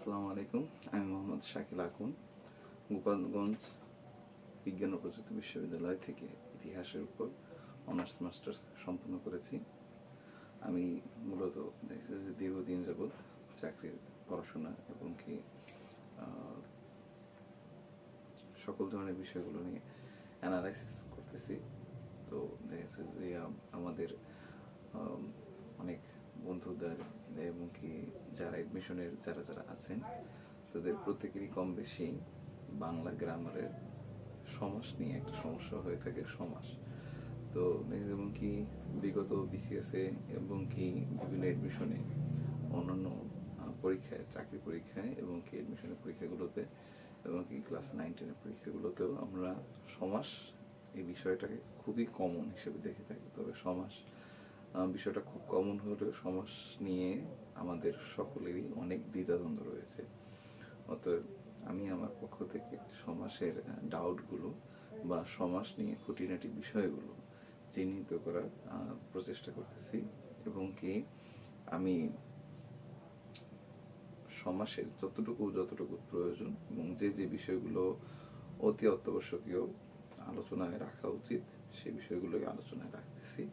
আসসালামু আলাইকুম। আমি মোহাম্মদ শাকিল আকুন, গোপালগঞ্জ বিজ্ঞান ও প্রযুক্তি বিশ্ববিদ্যালয় থেকে ইতিহাসের উপর অনার্স মাস্টার্স সম্পন্ন করেছি। আমি মূলত দেখছি যে দীর্ঘদিন যাবৎ চাকরির পড়াশোনা এবং কি সকল ধরনের বিষয়গুলো নিয়ে অ্যানালাইসিস করতেছি। তো দেখা যাচ্ছে যে আমাদের অনেক বন্ধুদের এবং কি যারা অ্যাডমিশনের যারা আছেন তাদের প্রত্যেকেরই কম বেশি বাংলা গ্রামারের সমাস নিয়ে একটা সমস্যা হয়ে থাকে। সমাস তো এবং কি বিগত বিসিএসএ এবং কি বিভিন্ন অ্যাডমিশনে অন্যান্য পরীক্ষায়, চাকরি পরীক্ষায় এবং কি অ্যাডমিশনের পরীক্ষাগুলোতে এবং কি ক্লাস 9-10 পরীক্ষাগুলোতেও আমরা সমাস এই বিষয়টাকে খুবই কমন হিসেবে দেখে থাকি। তবে সমাস বিষয়টা খুব কমন হলেও সমাস নিয়ে আমাদের সকলেরই অনেক দ্বিধাদ্বন্দ্ব রয়েছে। অতএব আমি আমার পক্ষ থেকে সমাসের ডাউটগুলো বা সমাস নিয়ে খুঁটিনাটি বিষয়গুলো চিহ্নিত করার প্রচেষ্টা করতেছি এবং কি আমি সমাসের যতটুকু প্রয়োজন এবং যে বিষয়গুলো অতি অত্যাবশ্যকীয় আলোচনায় রাখা উচিত সেই বিষয়গুলোকে আলোচনায় রাখতেছি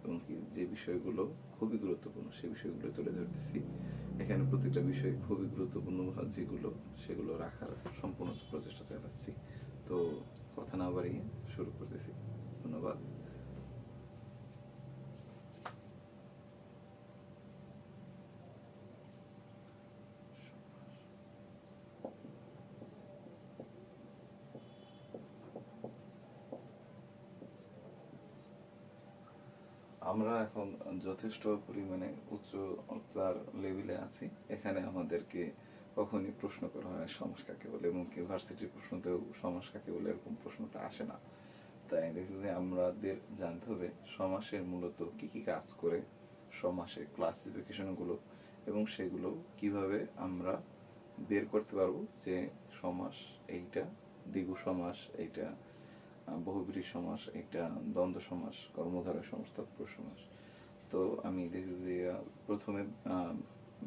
এবং কি যে বিষয়গুলো খুবই গুরুত্বপূর্ণ সেই বিষয়গুলো তুলে ধরতেছি। এখানে প্রতিটা বিষয় খুবই গুরুত্বপূর্ণ যেগুলো সেগুলো রাখার সম্পূর্ণ প্রচেষ্টা চালাচ্ছি। তো কথা না বাড়িয়ে শুরু করতেছি। ধন্যবাদ। আমরা এখন যথেষ্ট পরিমাণে উচ্চতার লেভেলে আছি। এখানে আমাদেরকে কখনই প্রশ্ন করা হয় সমাস কাকে বলে এবং কি ভার্সিটির প্রশ্নতেও সমাস কাকে বলে এরকম প্রশ্নটা আসে না। তাই দেখছি যে আমাদের জানতে হবে সমাসের মূলত কি কি কাজ করে, সমাসের ক্লাসিফিকেশনগুলো এবং সেগুলো কিভাবে আমরা বের করতে পারবো যে সমাস এইটা দ্বিগু সমাস, এইটা বহুব্রী সমাস, এটা দ্বন্দ্ব সমাস, কর্মধারয় সমাস, তৎপুরুষ সমাস। তো আমি দেখি যে প্রথমে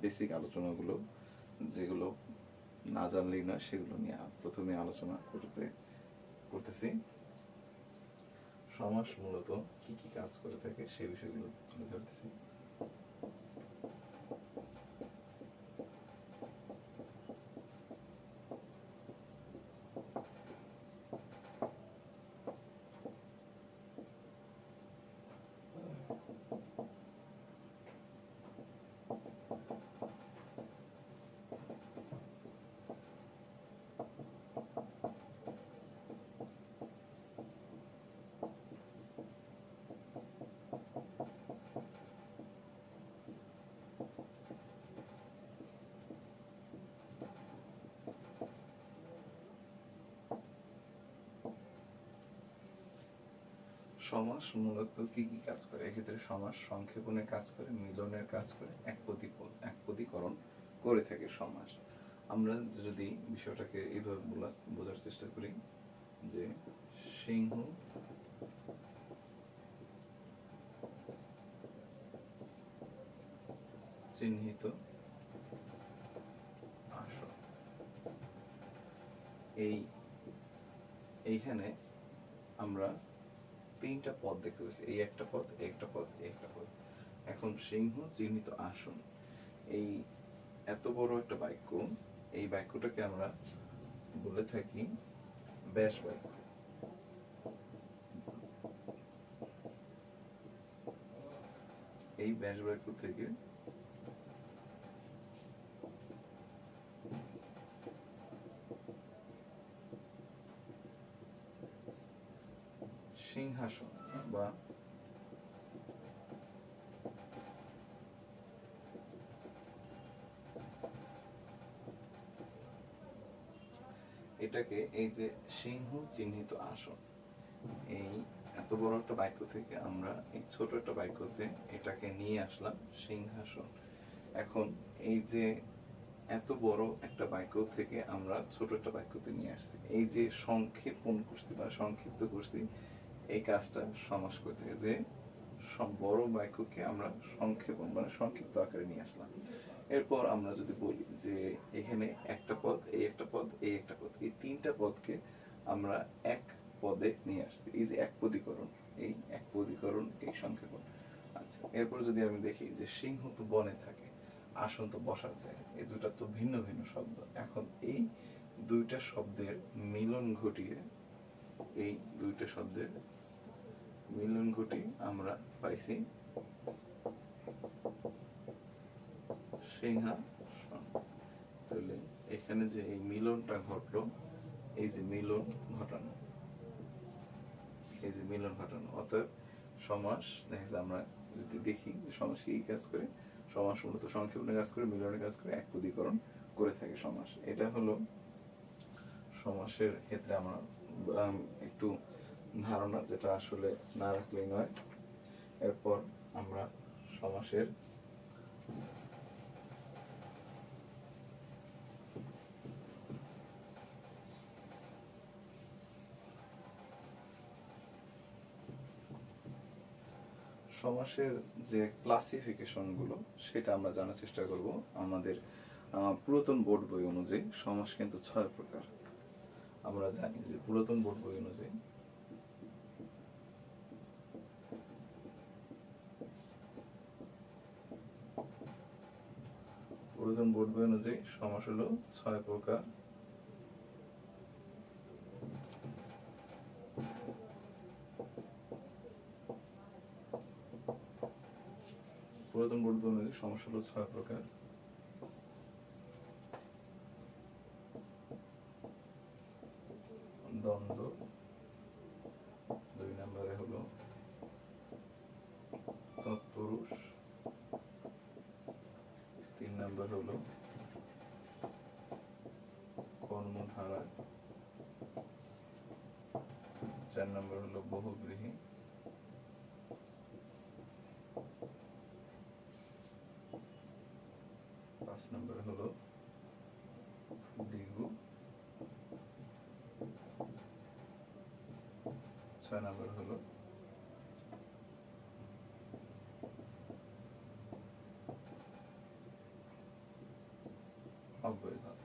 বেসিক আলোচনাগুলো যেগুলো না জানলেই না সেগুলো নিয়ে প্রথমে আলোচনা করতেছি। সমাস মূলত কি কি কাজ করে থাকে সেই বিষয়গুলো তুলে ধরতেছি। সমাস মূলত কি কি কাজ করে? এক্ষেত্রে সমাস সংক্ষেপণের কাজ করে, মিলনের কাজ করে, একপদীকরণ করে থাকে সমাস। আমরা যদি বিষয়টাকে এইভাবে বোঝার চেষ্টা করি যে সিংহ চিহ্নিত আসন, এইখানে আমরা তিনটা পদ দেখতে পাচ্ছি। এই একটা পদ, একটা পদ, একটা পদ। এখন সিংহ চিহ্নিত আসন, এই এত বড় একটা বাক্য, এই বাক্যটাকে আমরা বলে থাকি ব্যাস বাক্য। এই ব্যাস বাক্য থেকে সিংহাসন বা এটাকে এই যে সিংহ চিহ্নিত আসন, এই এত বড় একটা বাক্য থেকে আমরা এই ছোট একটা বাক্যতে এটাকে নিয়ে আসলাম সিংহাসন। এখন এই যে এত বড় একটা বাক্য থেকে আমরা ছোট একটা বাক্যতে নিয়ে আসছি, এই যে সংক্ষেপণ করছি বা সংক্ষিপ্ত করছি, এই কাজটা সমাস করতে যে বড় বাক্যকে আমরা সংক্ষেপণ মানে সংক্ষিপ্ত আকারে নিয়ে আসলাম। এরপর আমরা যদি বলি যে এখানে একটা পদ, এই একটা পদ, এই একটা পদ, এই তিনটা পদকে আমরা এক পদে নিয়ে আসছি, এই যে এক পদীকরণ, এই এক পদীকরণ, এই সংক্ষেপণ। আচ্ছা, এরপর যদি আমি দেখি যে সিংহ তো বনে থাকে, আসন তো বসার জায়গা, এই দুটা তো ভিন্ন ভিন্ন শব্দ। এখন এই দুইটা শব্দের মিলন ঘটিয়ে, এই দুইটা শব্দের মিলন ঘটিয়ে আমরা পাইছি সিংহাসন। তাহলে এখানে যে এই মিলনটা ঘটলো, এই যে মিলন ঘটানো, এই যে মিলন ঘটানো, অতএব সমাস দেখা যায় আমরা যদি দেখি যে সমাস কি কাজ করে, সমাস মূলত সংক্ষেপণের কাজ করে, মিলনের কাজ করে, এক পদীকরণ করে থাকে সমাস। এটা হলো সমাসের ক্ষেত্রে আমরা একটু ধারণা, যেটা আসলে না রাখলেই নয়। এরপর আমরা সমাসের সমাসের যে ক্লাসিফিকেশন গুলো সেটা আমরা জানার চেষ্টা করব। আমাদের পুরাতন বোর্ড বই অনুযায়ী সমাস কিন্তু 6 প্রকার। আমরা জানি যে পুরাতন বোর্ড বই অনুযায়ী সমাস হলো 6 প্রকার। পুরাতন বোর্ড বই অনুযায়ী সমাস হলো 6 প্রকার। দ্বন্দ্ব, 2 নম্বরে হলো তৎপুরুষ, 3 নম্বর হলো কর্মধারা, 4 নম্বর হলো বহুব্রীহি, 5 নম্বর হলো দ্বিগু, 6 নম্বর হলো অব্যয়ভাব।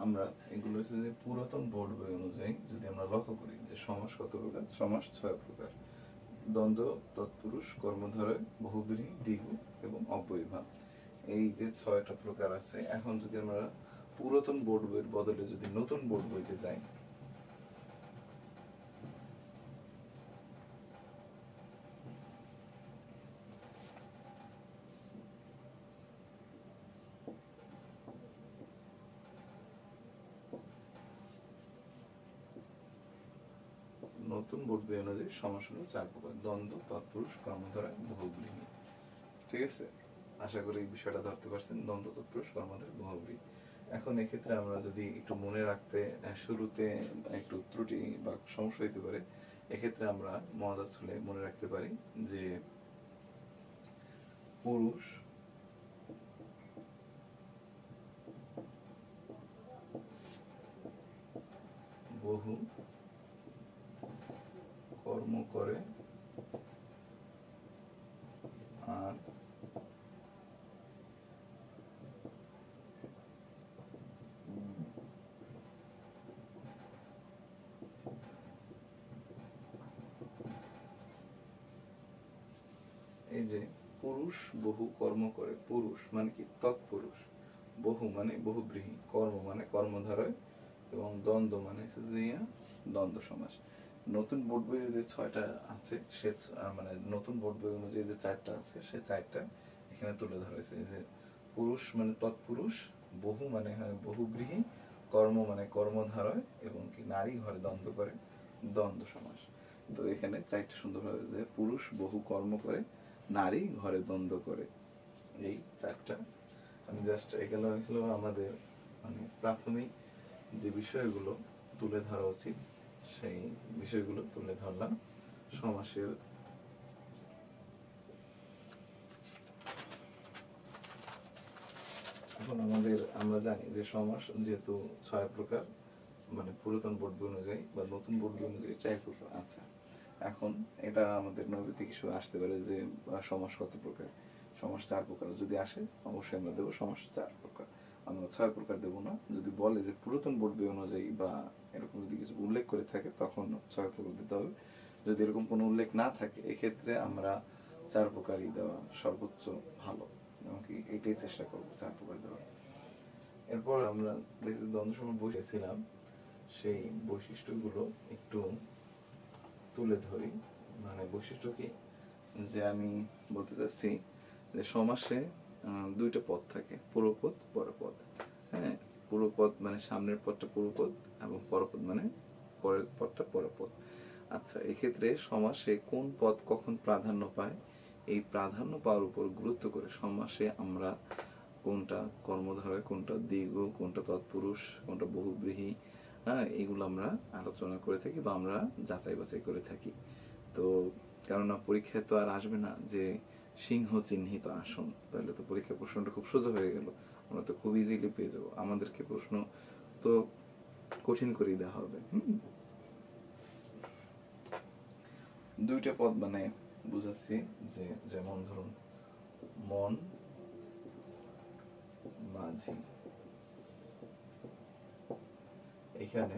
আমরা এগুলো হচ্ছে যে পুরাতন বোর্ড বই অনুযায়ী যদি আমরা লক্ষ্য করি যে সমাস কত প্রকার, সমাস 6 প্রকার। দ্বন্দ্ব, তৎপুরুষ, কর্মধারয়, বহুব্রীহি, দ্বিগু এবং অব্যয়ভাব, এই যে 6টা প্রকার আছে। এখন যদি আমরা পুরাতন বোর্ড বইয়ের বদলে যদি নতুন বোর্ড বইতে যাই, নতুন বোর্ড বই অনুযায়ী সমাস হলো 4 প্রকার: দ্বন্দ্ব, তৎপুরুষ, কর্মধারয়, বহুব্রীহি। ঠিক আছে, আশা করি এই বিষয়টা ধরতে পারছেন, দ্বন্দ্ব, তৎপুরুষ, কর্মধারয়, বহুব্রীহি। এখন এক্ষেত্রে আমরা যদি একটু মনে রাখতে, শুরুতে একটু ত্রুটি বা সমস্যা হইতে পারে, এক্ষেত্রে আমরা মহাজাত হলে মনে রাখতে পারি যে পুরুষ, বহু কর্ম করে আর এই যে পুরুষ বহু কর্ম করে, পুরুষ মানে কি তৎপুরুষ, বহু মানে বহুব্রীহি, কর্ম মানে কর্মধারয় এবং দ্বন্দ্ব মানে দ্বন্দ্ব সমাস। নতুন বোর্ড বইয়ে যে 6টা আছে সে মানে নতুন বোর্ড বই অনুযায়ী যে 4টা আছে সে 4টা এখানে তুলে ধরা হয়েছে। যে পুরুষ মানে তৎপুরুষ, বহু মানে হয় বহুব্রীহি, কর্ম মানে কর্মধারয় এবং কি নারী ঘরে দ্বন্দ্ব করে, দ্বন্দ্ব সমাস। তো এখানে 4টা সুন্দরভাবে যে পুরুষ বহু কর্ম করে, নারী ঘরে দ্বন্দ্ব করে, এই 4টা আমি জাস্ট এগুলো হলো আমাদের মানে প্রাথমিক যে বিষয়গুলো তুলে ধরা উচিত সেই বিষয়গুলো তুলে ধরলাম সমাসের। এখন আমরা জানি যে সমাস যেহেতু 6 প্রকার, মানে পুরাতন বোর্ড বই অনুযায়ী বা নতুন বোর্ড বই অনুযায়ী 4 প্রকার আছে। এখন এটা আমাদের নৈতিক ইস্যু আসতে পারে যে সমাস কত প্রকার। সমাস 4 প্রকার যদি আসে অবশ্যই আমরা দেবো সমাস 4 প্রকার, আমরা 6 প্রকার দেবো না। যদি বলে যে পুরাতন বোর্ড বই অনুযায়ী বা এরকম যদি কিছু উল্লেখ করে থাকে তখন 6 প্রকার দিতে হবে। যদি এরকম কোনো উল্লেখ না থাকে এক্ষেত্রে আমরা 4 প্রকারই দেওয়া সর্বোচ্চ ভালো, এমনকি এটাই চেষ্টা করবো 4 প্রকার দেওয়ার। এরপর আমরা দেখি দ্বন্দ্ব সমাস বসেছিলাম, সেই বৈশিষ্ট্যগুলো একটু তুলে ধরি। মানে বৈশিষ্ট্য কি, যে আমি বলতে চাচ্ছি যে সমাসে দুইটা পদ থাকে, পূর্বপদ পরপদ। হ্যাঁ, পূর্বপদ মানে সামনের পদটা পূর্বপদ এবং পরপদ মানে পরের পদটা পরপদ। আচ্ছা, এক্ষেত্রে সমাসে কোন পদ কখন প্রাধান্য পায়, এই প্রাধান্য পাওয়ার উপর গুরুত্ব করে সমাসে আমরা কোনটা কর্মধারয়, কোনটা দ্বিগু, কোনটা তৎপুরুষ, কোনটা বহুব্রীহি, হ্যাঁ, এগুলো আমরা আলোচনা করে থাকি বা আমরা যাচাই বাছাই করে থাকি। তো কেননা পরীক্ষায় তো আর আসবে না যে সিংহ চিহ্নিত আসন, তাহলে তো পরীক্ষার প্রশ্নটা খুব সোজা হয়ে গেল, আমরা তো খুব ইজিলি পেয়ে যাবো। আমাদেরকে প্রশ্ন তো কঠিন করে দেওয়া হবে। দুইটা পদ মানে বুঝাচ্ছি, যে যেমন ধরুন মন মাঝি, এখানে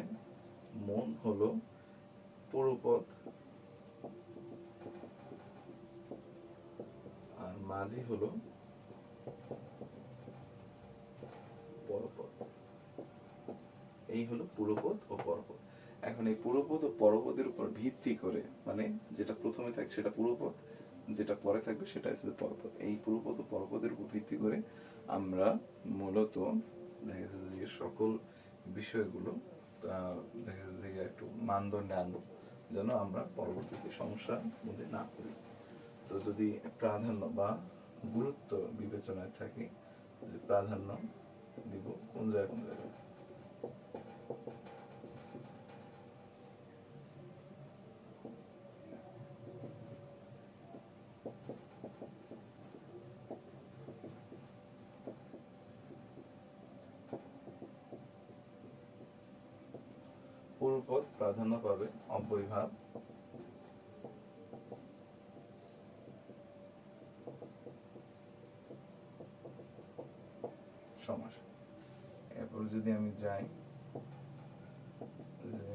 মন হলো পূর্বপদ আর মাঝি হলো পরপদ। এই হলো পূর্বপদ ও পরপদ। এখন এই পূর্বপদ ও পরপদের উপর ভিত্তি করে, মানে যেটা প্রথমে থাকবে সেটা পূর্বপদ, যেটা পরে থাকবে সেটা হচ্ছে পরপদ। এই পূর্বপদ ও পরপদের উপর ভিত্তি করে আমরা মূলত দেখা যাচ্ছে যে সকল বিষয়গুলো দেখা যাচ্ছে যে একটু মানদণ্ডে আনবো, যেন আমরা পরবর্তীতে সমস্যার মধ্যে না পড়ি। তো যদি প্রাধান্য বা গুরুত্ব বিবেচনায় থাকে, প্রাধান্য দিব কোন জায়গায় কোন জায়গায়। পূর্বপদ প্রাধান্য পাবে অব্যয়ভাব সমাস। এরপর যদি আমি যাই যে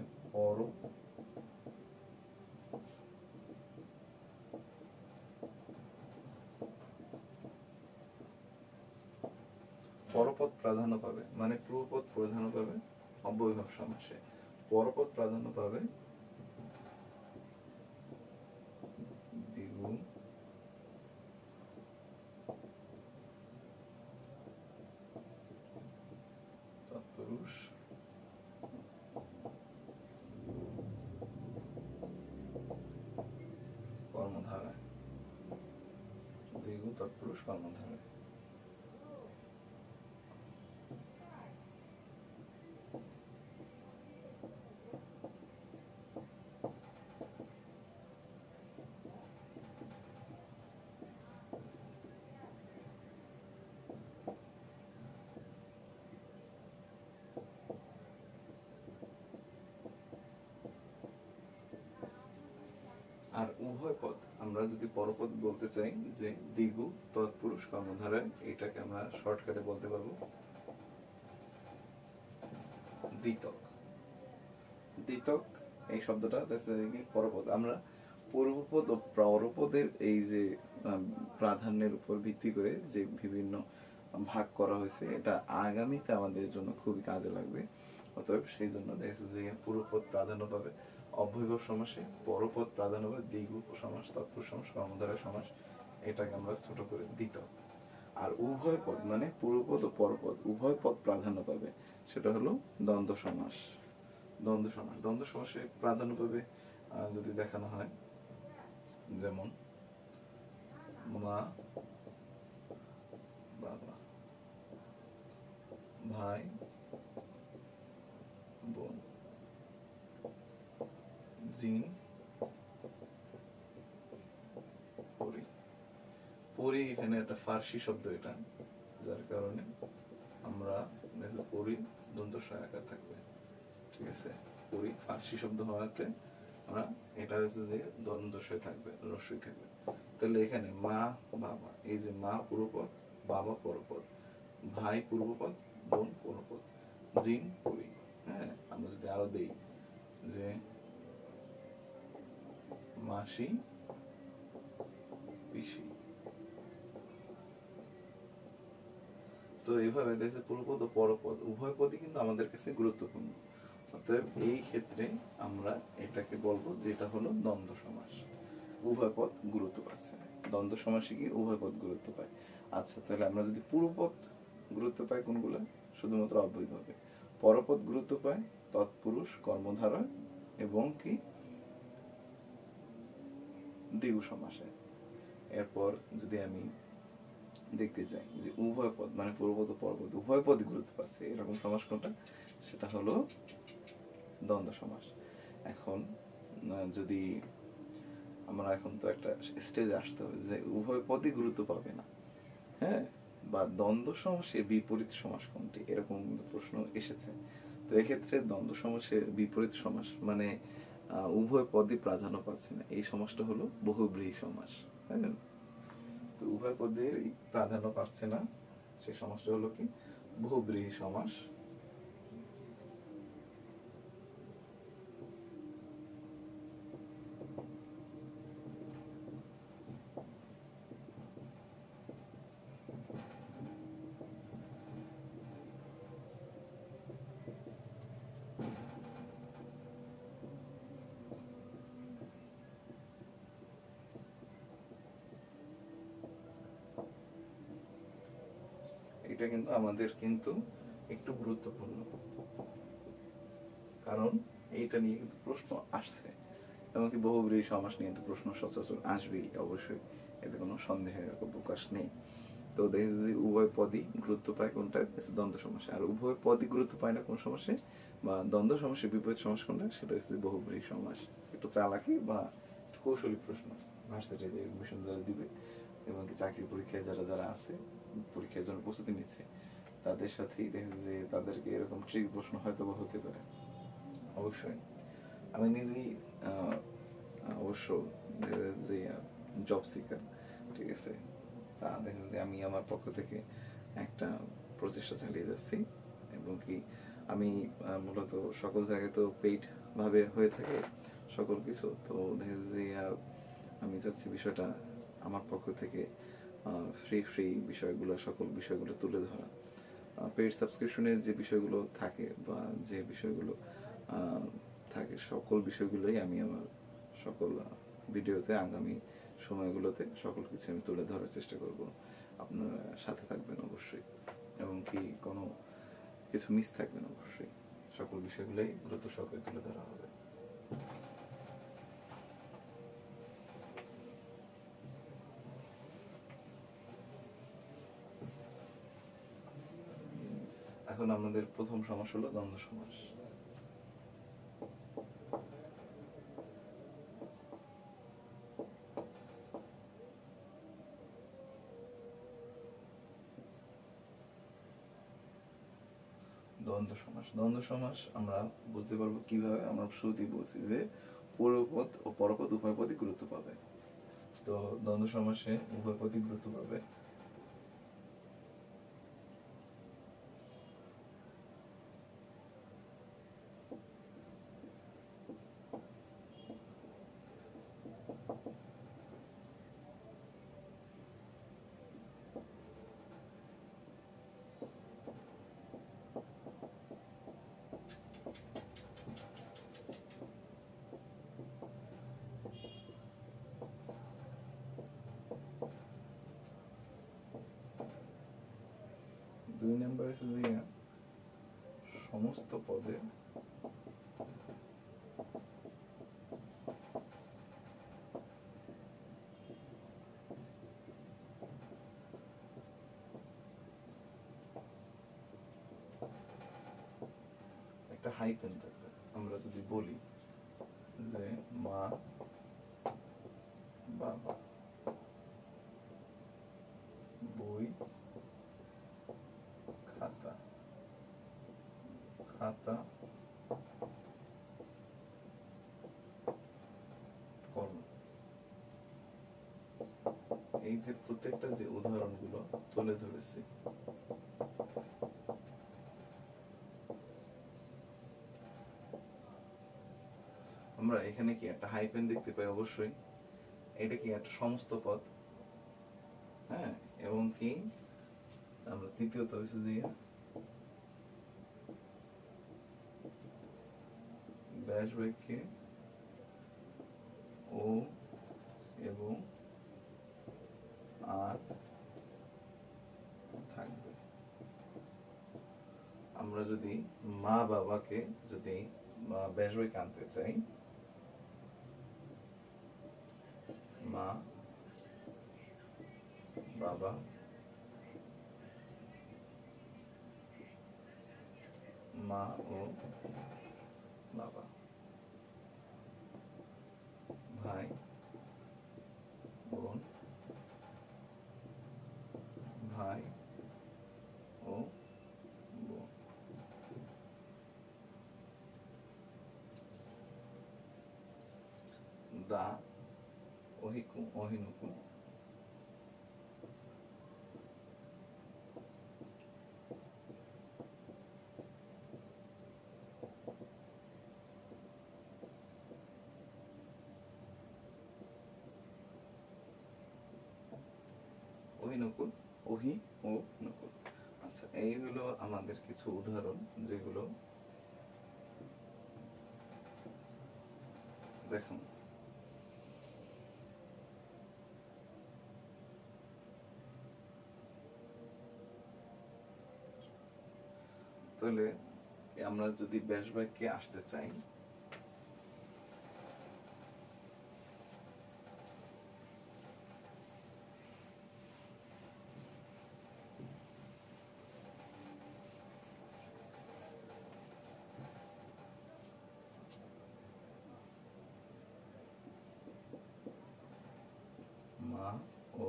পরপদ প্রাধান্য পাবে, মানে পূর্বপদ প্রাধান্য পাবে অব্যয়ভাব সমাসে, পরপদ প্রাধান্য পাবে দ্বিগু তৎপুরুষ কর্মধারায়, দ্বিগু তৎপুরুষ কর্মধারায়। আর উভয় পদ আমরা যদি পরপদ বলতে চাই যে দ্বিগু তৎপুরুষ কর্মধারায়, এটাকে আমরা শর্টকাটে বলতে পারবো দ্বিতক। দ্বিতক এই শব্দটা পরপদ। আমরা পূর্বপদ ও পরপদের এই যে প্রাধান্যের উপর ভিত্তি করে যে বিভিন্ন ভাগ করা হয়েছে, এটা আগামীতে আমাদের জন্য খুবই কাজে লাগবে। অতএব সেই জন্য দেখেছে যে পূর্বপদ প্রাধান্য পাবে অব্যয়ভাব সমাসে, পরপদ প্রাধান্য পাবে দ্বিগু সমাস, তৎপুরুষ সমাস, কর্মধারয় সমাস, এটাকে আমরা ছোট করে দ্বিতক। আর উভয় পদ মানে পূর্বপদ ও পরপদ উভয় পদ প্রাধান্য পাবে, সেটা হলো দ্বন্দ্ব সমাস। দ্বন্দ্ব সমাস, দ্বন্দ্ব সমাসে প্রাধান্য পাবে যদি দেখানো হয়, যেমন মা বাবা, ভাই বোন, জিন পরি। পরি এখানে একটা ফার্সি শব্দ, এটা যার কারণে আমরা পরি দ্বন্দ্ব সহায়কার থাকবে, ঠিক আছে। পরি ফার্সি শব্দ হওয়াতে আমরা এটা হচ্ছে যে দ্বন্দ্ব থাকবে, রস্যই থাকবে। তাহলে এখানে মা বাবা, এই যে মা পূর্বপদ, বাবা পরপদ, ভাই পূর্বপদ, বোন পরপদ, জিন পরি। হ্যাঁ, আমরা যদি আরো দেই যে মাসি পিসি, তো এইভাবে দেখে পূর্বপদ ও পরপদ উভয় পদই কিন্তু আমাদের কাছে গুরুত্বপূর্ণ। অতএব এই ক্ষেত্রে আমরা এটাকে বলবো যে এটা হলো দ্বন্দ্ব সমাস। উভয় পদ গুরুত্ব পাচ্ছে। দ্বন্দ্ব সমাসে কি উভয় পদ গুরুত্ব পায়। আচ্ছা, তাহলে আমরা যদি পূর্বপদ গুরুত্ব পায় কোনগুলো? শুধুমাত্র অব্যয়ভাবে। পরপদ গুরুত্ব পায় তৎপুরুষ, কর্মধারয় এবং কি দ্বিগু সমাসে। এরপর যদি আমি দেখতে চাই যে উভয় পদ মানে পূর্বপদ ও পরপদ উভয় পদই গুরুত্ব পাচ্ছে, এরকম সমাস কোনটা? সেটা হলো দ্বন্দ্ব সমাস। এখন যদি আমরা এখন তো একটা স্টেজে আসতে হবে যে উভয় পদই গুরুত্ব পাবে না, হ্যাঁ, বা দ্বন্দ্ব সমাসের বিপরীত সমাস কোনটি, এরকম প্রশ্ন এসেছে। তো এক্ষেত্রে দ্বন্দ্ব সমাসের বিপরীত সমাস মানে উভয় পদই প্রাধান্য পাচ্ছে না, এই সমাসটা হলো বহুব্রীহি সমাস। হ্যাঁ, তো উভয় পদের প্রাধান্য পাচ্ছে না, সেই সমাসটা হলো কি বহুব্রীহি সমাস। এটা কিন্তু আমাদের কিন্তু একটু গুরুত্বপূর্ণ, কারণ এইটা নিয়ে কিন্তু প্রশ্ন আসছে, এমনকি বহুব্রীহি সমাস নিয়ে তো প্রশ্ন সচরাচর আসবেই অবশ্যই, এতে কোনো সন্দেহের অবকাশ নেই। তো দেখে যদি উভয় পদই গুরুত্ব পায় কোনটা? দ্বন্দ্ব সমাসে। আর উভয় পদই গুরুত্ব পায় না কোন সমাসে বা দ্বন্দ্ব সমাসের বিপরীত সমাস কোনটা? সেটা হচ্ছে বহুব্রীহি সমাস। একটু চালাকি বা কৌশলী প্রশ্ন ভার্সিটি এডমিশন যারা দিবে এবং কি চাকরি পরীক্ষায় যারা যারা আছে, পরীক্ষার জন্য প্রস্তুতি নিচ্ছে, তাদের সাথেই দেখে যে তাদেরকে এরকম ট্রিক প্রশ্ন হয়তো বা হতে পারে। অবশ্যই আমি নিজেই অবশ্য যে জব সিকার, ঠিক আছে, তা দেখা যায় আমি আমার পক্ষ থেকে একটা প্রচেষ্টা চালিয়ে যাচ্ছি এবং কি আমি মূলত সকল জায়গায় তো পেইড ভাবে হয়ে থাকে সকল কিছু, তো দেখা যায় আমি চাচ্ছি বিষয়টা আমার পক্ষ থেকে ফ্রি বিষয়গুলো, সকল বিষয়গুলো তুলে ধরা। পেইড সাবস্ক্রিপশনের যে বিষয়গুলো থাকে বা যে বিষয়গুলো থাকে সকল বিষয়গুলোই আমি আমার সকল ভিডিওতে আগামী সময়গুলোতে সকল কিছু আমি তুলে ধরার চেষ্টা করব। আপনারা সাথে থাকবেন অবশ্যই এবং কি কোনো কিছু মিস থাকবে না, অবশ্যই সকল বিষয়গুলোই গুরুত্ব সহকারে তুলে ধরা হবে। এখন আমাদের প্রথম সমাস হলো দ্বন্দ্ব সমাস। দ্বন্দ্ব সমাস আমরা বুঝতে পারবো কিভাবে? আমরা শুরুতেই বলছি যে পূর্বপদ ও পরপদ উভয় পদই গুরুত্ব পাবে। তো দ্বন্দ্ব সমাসে উভয় পদই গুরুত্ব পাবে। দুই নম্বর হচ্ছে যে সমস্ত পদে একটা হাইফেন থাকবে। আমরা যদি বলি যে মা বাবা, বই খাতা, খাতা কলম, এই যে প্রত্যেকটা যে উদাহরণগুলো তুলে ধরেছি, আমরা এখানে কি একটা হাইফেন দেখতে পাই? অবশ্যই এটা কি একটা সমস্ত পদ, হ্যাঁ। এবং কি আমরা তৃতীয়ত হচ্ছে যে ব্যাস বাক্যে ও এবং আর থাকবে। আমরা যদি মা বাবাকে যদি ব্যাস বাক্যে আনতে চাই, মা বাবা মা ও বাবা, ভাই বোন ভাই ও বোন, দা অহিকু অহিনুকু, অহিনুকুল ওহি ও নকুল। আচ্ছা, এই হলো আমাদের কিছু উদাহরণ যেগুলো দেখুন। তাহলে আমরা যদি ব্যাস বাক্যে আসতে চাই, মা ও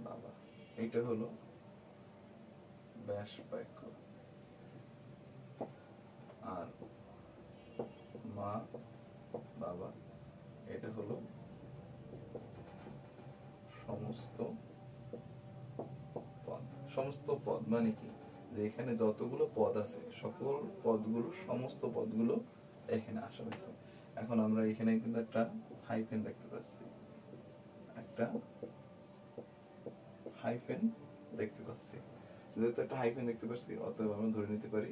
বাবা, এটা হলো ব্যাস বাক্য। আর মা বাবা এটা হলো সমস্ত পদ। সমস্ত পদ মানে কি? যে এখানে যতগুলো পদ আছে সকল পদগুলো, সমস্ত পদগুলো এখানে আসা হয়েছে। এখন আমরা এখানে কিন্তু একটা হাইফেন দেখতে পাচ্ছি, একটা হাইফেন দেখতে পাচ্ছি। যেহেতু একটা হাইফেন দেখতে পাচ্ছি, অতএব আমরা ধরে নিতে পারি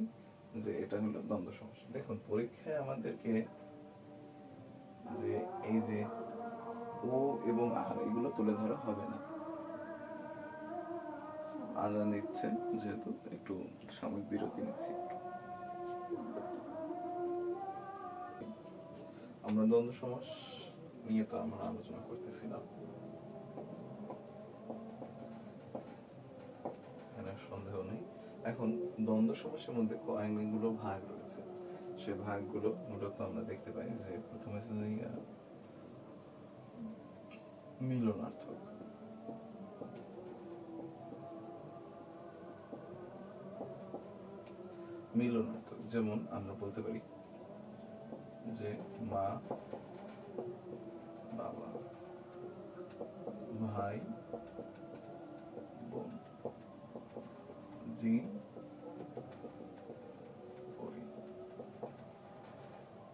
যে এটা হলো দ্বন্দ্ব সমাস। দেখুন পরীক্ষায় আমাদেরকে যে এই যে ও এবং আর এগুলো তুলে ধরা হবে না। আজান দিচ্ছে যেহেতু একটু সাময়িক বিরতি নিচ্ছি। আমরা দ্বন্দ্ব সমাস নিয়ে তো আমরা আলোচনা করতেছিলাম, এখানে সন্দেহ নেই। এখন দ্বন্দ্ব সমাসের মধ্যে কয়েকগুলো ভাগ রয়েছে, সে ভাগগুলো মূলত আমরা দেখতে পাই যে প্রথমে মিলনার্থক। মিলনার্থক যেমন আমরা বলতে পারি যে মা বাবা ভাই বোন জিন পরি,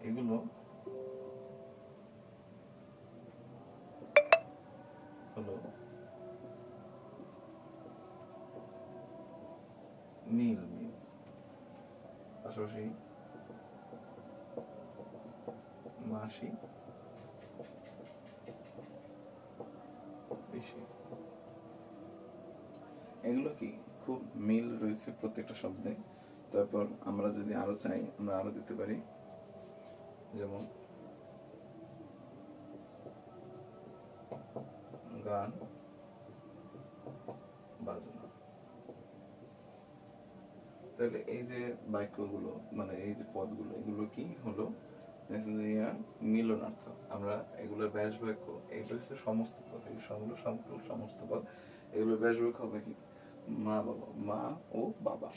এগুলো হলো মিল মিল। পাশাপাশি মাসি পিসি, এগুলো কি খুব মিল রয়েছে প্রত্যেকটা শব্দে। তারপর আমরা যদি আরো চাই আমরা আরো দিতে পারি, যেমন গান বাজনা। তাহলে এই যে বাক্যগুলো মানে এই যে পদগুলো এগুলো কি হলো মিলনার্থক। আমরা এগুলোর ব্যাস বাক্য, এগুলো হচ্ছে সমস্ত পদ, এই সবগুলো সমস্ত পদ। এগুলোর ব্যাস বাক্য হবে কি? মা বাবা মা ও বাবা,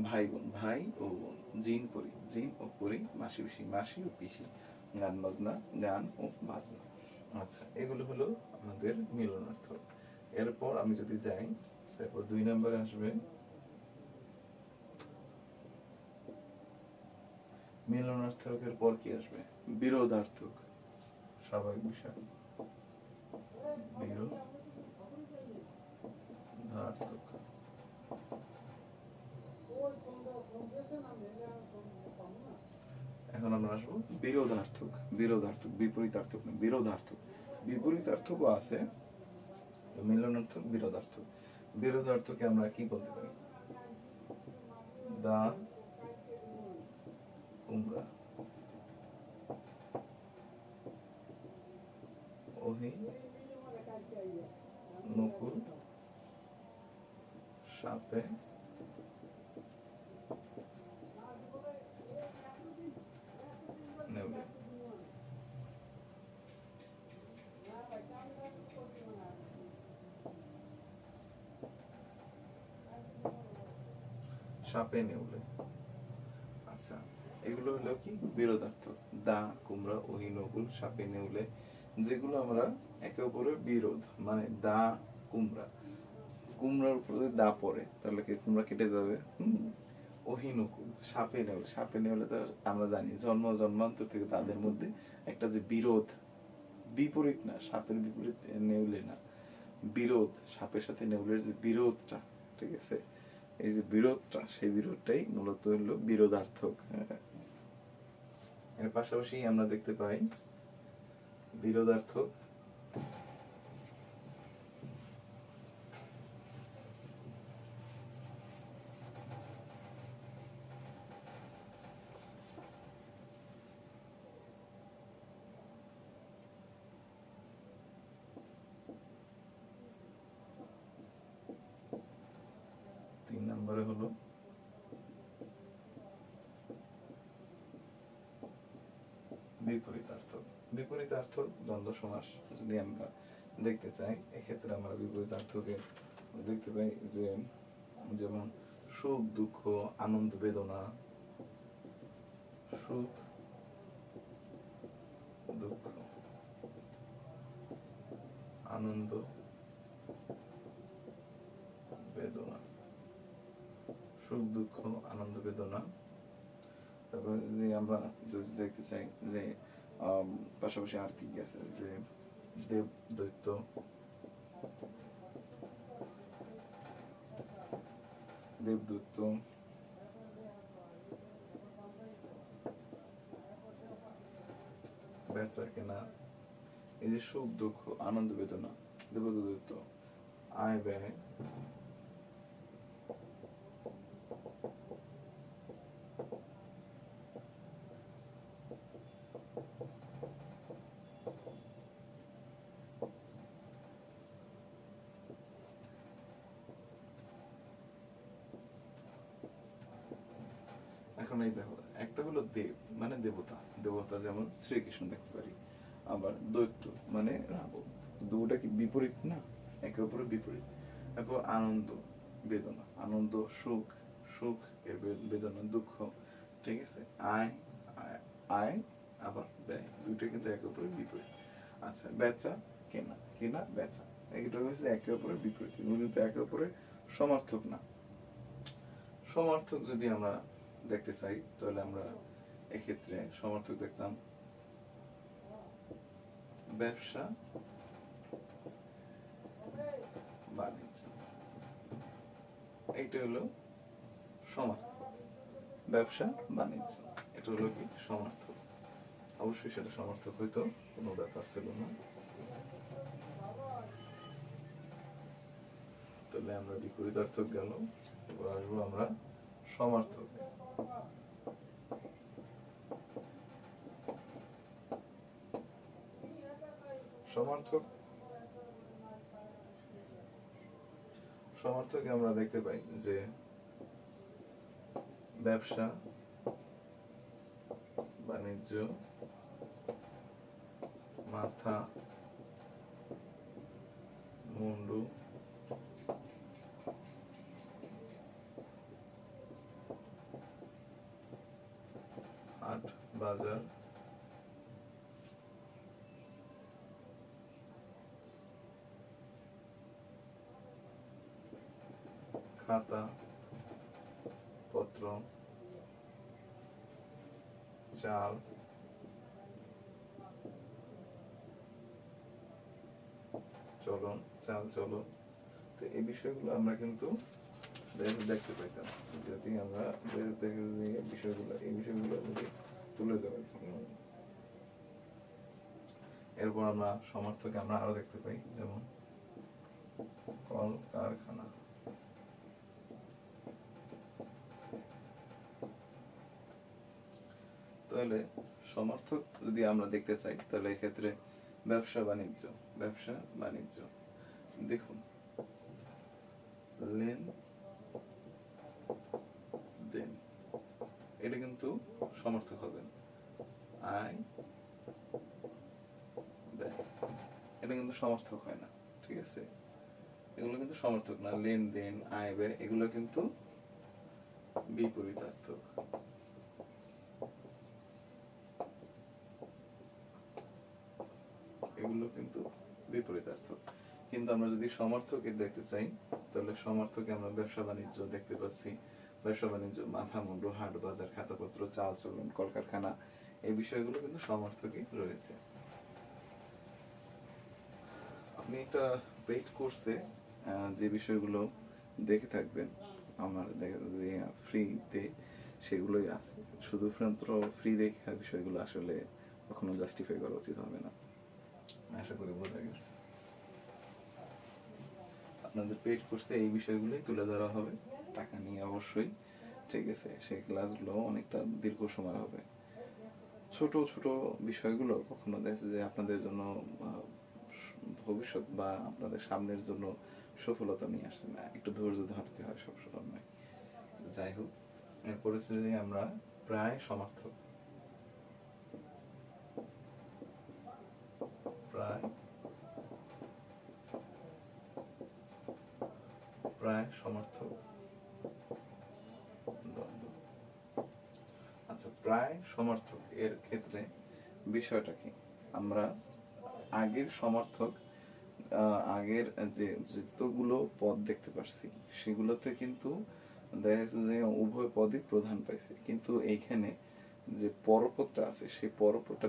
ভাই বোন ভাই ও বোন, জিন পরি জিন ও পরি, মাসি পিসি মাসি ও পিসি, গান বাজনা গান ও বাজনা। আচ্ছা, এগুলো হলো আমাদের মিলনার্থক। এরপর আমি যদি যাই, তারপর 2 নম্বরে আসবে মিলনার্থকের পর কি আসবে? বিরোধার্থক। স্বাভাবিক বিষয়, বিরোধার্থক। এখন আমরা আসবো বিরোধার্থক। বিরোধার্থক, বিপরীতার্থক না, বিরোধার্থক। বিপরীতার্থকও আছে, মিলনার্থক, বিরোধার্থক। বিরোধার্থকে আমরা কি বলতে পারি? দা কুমড়া, ওহি নকুল সাপে নেউলে। সাপে নেউলে। আচ্ছা, এগুলো হলো কি? বিরোধার্থক। দা কুমড়া, ওহি নকুল সাপে নেউলে, যেগুলো আমরা একে অপরের বিরোধ। মানে দা কুমড়া, কুমড়ার উপরে দা পড়ে তাহলে কি কুমড়া কেটে যাবে? অহিনুকুল সাপে নেউলে। সাপে নেউলে তো আমরা জানি জন্ম জন্মান্তর থেকে তাদের মধ্যে একটা যে বিরোধ, বিপরীত না, সাপের বিপরীত নেউলে না, বিরোধ, সাপের সাথে নেউলের যে বিরোধটা, ঠিক আছে, এই যে বিরোধটা, সেই বিরোধটাই মূলত হলো বিরোধার্থক। এর পাশাপাশি আমরা দেখতে পাই বিরোধার্থক, নম্বরে হলো বিপরীতার্থক। বিপরীতার্থক দ্বন্দ্ব সমাস যদি আমরা দেখতে চাই, এক্ষেত্রে আমরা বিপরীতার্থকে দেখতে পাই যে যেমন সুখ দুঃখ, আনন্দ বেদনা, সুখ দুঃখ, আনন্দ বেদনা, সুখ দুঃখ আনন্দ বেদনা। তারপর যে আমরা যদি দেখতে চাই যে পাশাপাশি আর কি আছে, যে দেব দৈত্য, দেবদূত, বেচা কেনা, এই যে সুখ দুঃখ আনন্দ বেদনা, দেবদূত, আয় ব্যয়, এখন এই দেখো, একটা হলো দেব মানে দেবতা, দেবতা যেমন শ্রীকৃষ্ণ দেখতে পারি, আবার দৈত্য মানে রাবণ, দুটা কি বিপরীত না, একে অপরের বিপরীত। তারপর আনন্দ বেদনা, আনন্দ সুখ, সুখ এর বেদনা দুঃখ, ঠিক আছে। আয়, আয় আবার ব্যয়, দুইটা কিন্তু একে অপরের বিপরীত। আচ্ছা, বেচা কেনা, কেনা বেচা, এটা হচ্ছে একে অপরের বিপরীত, এগুলো কিন্তু একে অপরের সমার্থক না। সমার্থক যদি আমরা দেখতে চাই তাহলে আমরা এক্ষেত্রে সমার্থক দেখতাম ব্যবসা বাণিজ্য, এইটা হলো সমার্থক। ব্যবসা বাণিজ্য, এটা হলো কি সমার্থক। অবশ্যই সেটা সমার্থক হইতো, কোনো ব্যাপার ছিল না। তাহলে আমরা বিপরীতার্থক গেল, এবার আসবো আমরা সমার্থক। সমার্থক, সমার্থকে আমরা দেখতে পাই যে ব্যবসা বাণিজ্য, মাথা মুন্ডু, হাট বাজার, খাতা পত্র চাল চলন চাল চলন। তো এই বিষয়গুলো আমরা কিন্তু দেখতে পাইতাম যদি আমরা বিষয়গুলো এই বিষয়গুলো যদি তুলে ধরে। এরপর আমরা সমর্থকে আমরা আরো দেখতে পাই, যেমন কল কারখানা। তাহলে সমর্থক যদি আমরা দেখতে চাই তাহলে এক্ষেত্রে ব্যবসা বাণিজ্য দেখুন লেন দেন, এটা কিন্তু সমর্থক হবে না। আয় ব্যয়, এটা কিন্তু সমর্থক হয় না, ঠিক আছে? এগুলো কিন্তু সমর্থক না। লেনদেন, আয় ব্যয় এগুলো কিন্তু বিপরীতার্থক। এগুলো কিন্তু বিপরীতার্থক। কিন্তু আমরা যদি সমর্থকে দেখতে চাই তাহলে সমর্থকে আমরা ব্যবসা বাণিজ্য দেখতে পাচ্ছি। ব্যবসা বাণিজ্য মাথা মুন্ডু, হাট বাজার, খাতাপত্র, চাল চলন, কলকারখানা, এই বিষয়গুলো কিন্তু সমর্থকে রয়েছে। আপনি একটা পেইড কোর্সে যে বিষয়গুলো দেখে থাকবেন আমার ফ্রিতে, সেগুলোই আছে। শুধুমাত্র ফ্রি দেখা বিষয়গুলো আসলে কখনো জাস্টিফাই করা উচিত হবে না। আশা করি বোঝা গেছে। আপনাদের পেইড কোর্সে এই বিষয়গুলোই তুলে ধরা হবে, টাকা নিয়ে অবশ্যই, ঠিক আছে? সেই ক্লাসগুলো অনেকটা দীর্ঘ সময় হবে। ছোট ছোট বিষয়গুলো কখনো দেখছে যে আপনাদের জন্য ভবিষ্যৎ বা আপনাদের সামনের জন্য সফলতা নিয়ে আসে না, একটু ধৈর্য ধরতে হয় সব সময়। যাই হোক, এরপরে আমরা প্রায় সমর্থক। প্রায় সমর্থক দ্বন্দ্ব। আচ্ছা, প্রায় সমর্থক এর ক্ষেত্রে বিষয়টা কি? আমরা আগের সমর্থক আগের যে যতগুলো পদ দেখতে পাচ্ছি সেগুলোতে কিন্তু দেখা যাচ্ছে যে উভয় পদই প্রধান পাইছে, কিন্তু এইখানে যে পরপদটা আছে সেই পরপদটা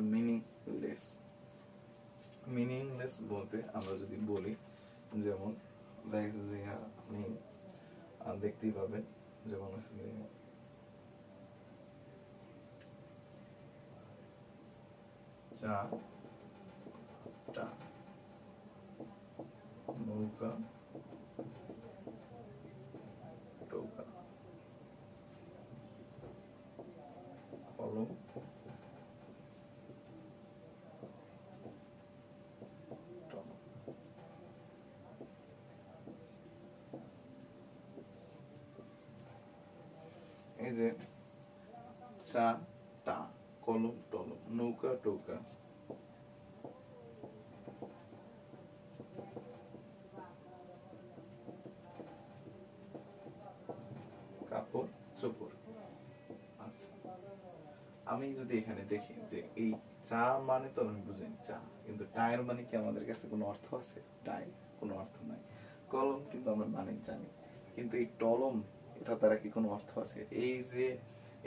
মিনিংলেস বলতে আমরা যদি বলি, যেমন দেখা যাচ্ছে যে আপনি দেখতেই পাবেন, যেমন চা টা, নৌকা টৌকা, কলম টলম। এই যে চা টা, কলম টলম, নৌকা টৌকা, কাপড় চোপড়। আচ্ছা, আমি যদি এখানে দেখি যে এই চা মানে তো আমি বুঝি চা, কিন্তু টায়ের মানে কি আমাদের কাছে কোনো অর্থ আছে? টাই কোনো অর্থ নাই। কলম কিন্তু আমরা মানে জানি, কিন্তু এই টলম, এটা দ্বারা কি কোনো অর্থ আছে? এই যে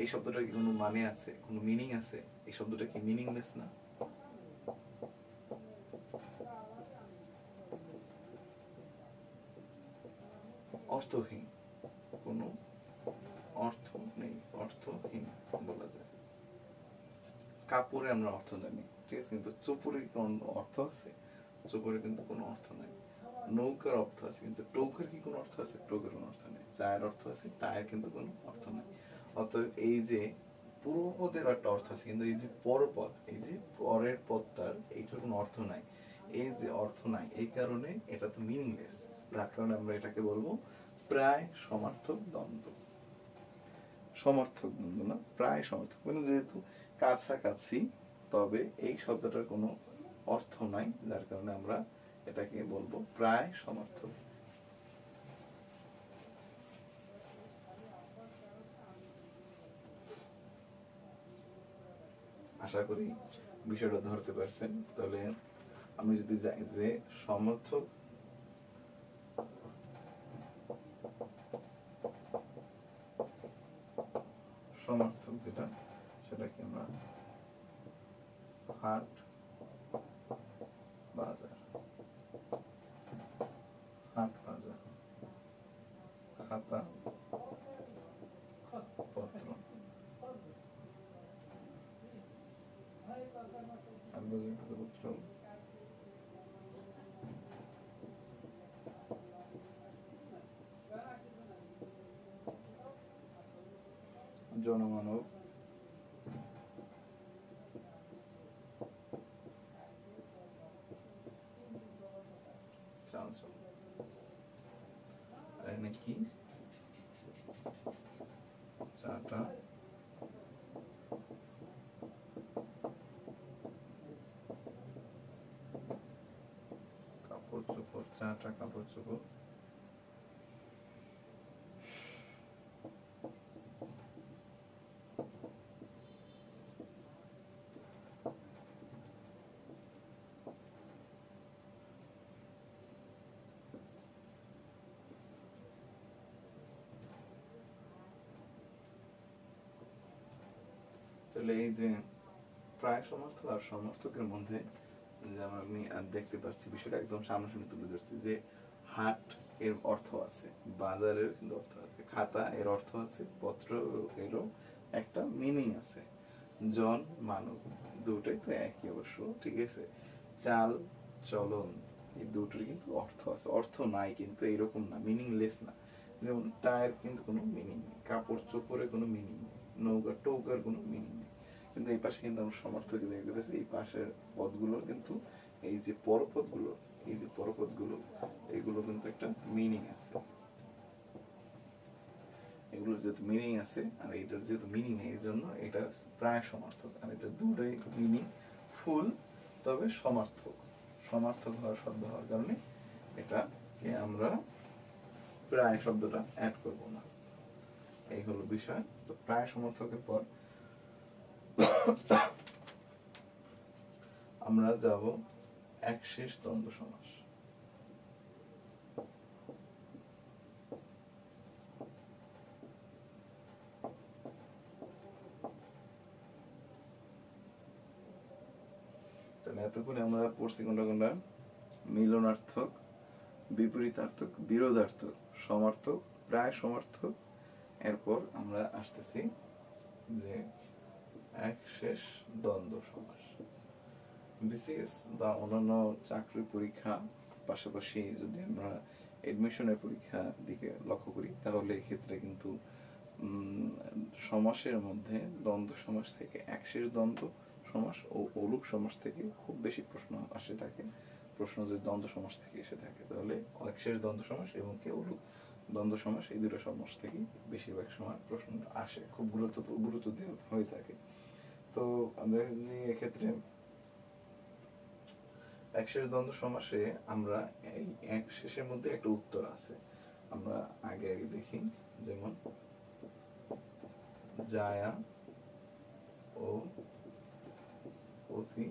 এই শব্দটা কি কোনো মানে আছে, কোনো মিনিং আছে? এই শব্দটা কি মিনিংলেস না? অর্থহীন, কোনো অর্থ নেই, অর্থহীন বলা যায়। কাপড়ে আমরা অর্থ জানি, ঠিক আছে, কিন্তু চোপড়ের কোনো অর্থ আছে? চোপড়ের কিন্তু কোনো অর্থ নাই। নৌকার অর্থ আছে, কিন্তু টৌকার কি কোনো অর্থ আছে? টৌকার কোনো অর্থ নেই। চায়ের অর্থ আছে, টায়ের কিন্তু কোনো অর্থ নাই। অতএব এই যে পূর্বপদের একটা অর্থ আছে, কিন্তু এই যে পরপদ, এই যে পরের পদটার এইটার কোনো অর্থ নাই। এই যে অর্থ নাই, এই কারণে এটা তো মিনিংলেস। যার কারণে আমরা এটাকে বলবো প্রায় সমার্থক দ্বন্দ্ব। সমার্থক দ্বন্দ্ব না, প্রায় সমার্থক, মানে যেহেতু কাছাকাছি, তবে এই শব্দটার কোনো অর্থ নাই, যার কারণে আমরা এটাকে বলবো প্রায় সমার্থক। আশা করি বিষয়টা ধরতে পারছেন। তাহলে আমি যদি যাই যে সমর্থক সমার্থক যেটা সেটাকে আমরা হাট বাজার, হাট বাজার, খাতা পত্র, হাট বাজার খাতা পত্র, জনমানব, চালচল। আর এখানে কি চাটা কাপড় চোপড়, চাটা কাপড় চোপড়, তাহলে এই যে প্রায় সমর্থক আর সমর্থকের মধ্যে যেমন আমি দেখতে পাচ্ছি বিষয়টা একদম সামনাসামনি তুলে ধরছি যে হাট এর অর্থ আছে, বাজারের কিন্তু অর্থ আছে, খাতা এর অর্থ আছে, পত্র এরও একটা মিনিং আছে, জন মানব দুটোই তো একই অবশ্য, ঠিক আছে। চাল চলন এই দুটোর কিন্তু অর্থ আছে, অর্থ নাই কিন্তু এরকম না, মিনিংলেস না। যেমন টায়ার কিন্তু কোনো মিনিং নেই, কাপড় চোপড়ের কোনো মিনিং নেই, নৌকা টৌকার কোনো মিনিং নেই। কিন্তু এই পাশে কিন্তু আমরা সমর্থক দেখতে পাচ্ছি এই পাশের পদগুলোর কিন্তু এই যে পরপদগুলো, এই যে পরপদগুলো এগুলো কিন্তু একটা মিনিং আছে, এগুলোর যেহেতু মিনিং আছে আর এটার যেহেতু মিনিং নেই এই জন্য এটা প্রায় সমার্থক। আর এটা দুটোই মিনিং ফুল, তবে সমার্থক, সমার্থক হওয়ার শব্দ হওয়ার কারণে এটাকে আমরা প্রায় শব্দটা অ্যাড করব না। এই হলো বিষয়। তো প্রায় সমর্থকের পর আমরা যাব একশেষ দ্বন্দ্ব সমাস। তাহলে এতক্ষণে আমরা পড়ছি কোনটা কোনটা? মিলনার্থক, বিপরীতার্থক, বিরোধার্থক, সমার্থক, প্রায় সমার্থক। এরপর আমরা আসতেছি যে একশেষ দ্বন্দ্ব সমাস। বিসিএস বা অন্যান্য চাকরি পরীক্ষা পাশাপাশি যদি আমরা এডমিশনের পরীক্ষা দিকে লক্ষ্য করি তাহলে এক্ষেত্রে কিন্তু সমাসের মধ্যে দ্বন্দ্ব সমাস থেকে একশেষ দ্বন্দ্ব সমাস ও অলুক সমাস থেকে খুব বেশি প্রশ্ন আসে থাকে। প্রশ্ন যদি দ্বন্দ্ব সমাস থেকে এসে থাকে তাহলে একশেষ দ্বন্দ্ব সমাস এবং কি অলুক দ্বন্দ্ব সমাস এই দুটো সমাস থেকে বেশিরভাগ সময় প্রশ্ন আসে, খুব গুরুত্ব দেওয়া হয়ে থাকে। তো এক্ষেত্রে একশেষ দ্বন্দ্ব সমাসে আমরা এই এক শেষের মধ্যে একটা উত্তর আছে, আমরা আগে আগে দেখি। যেমন জায়া ও অতি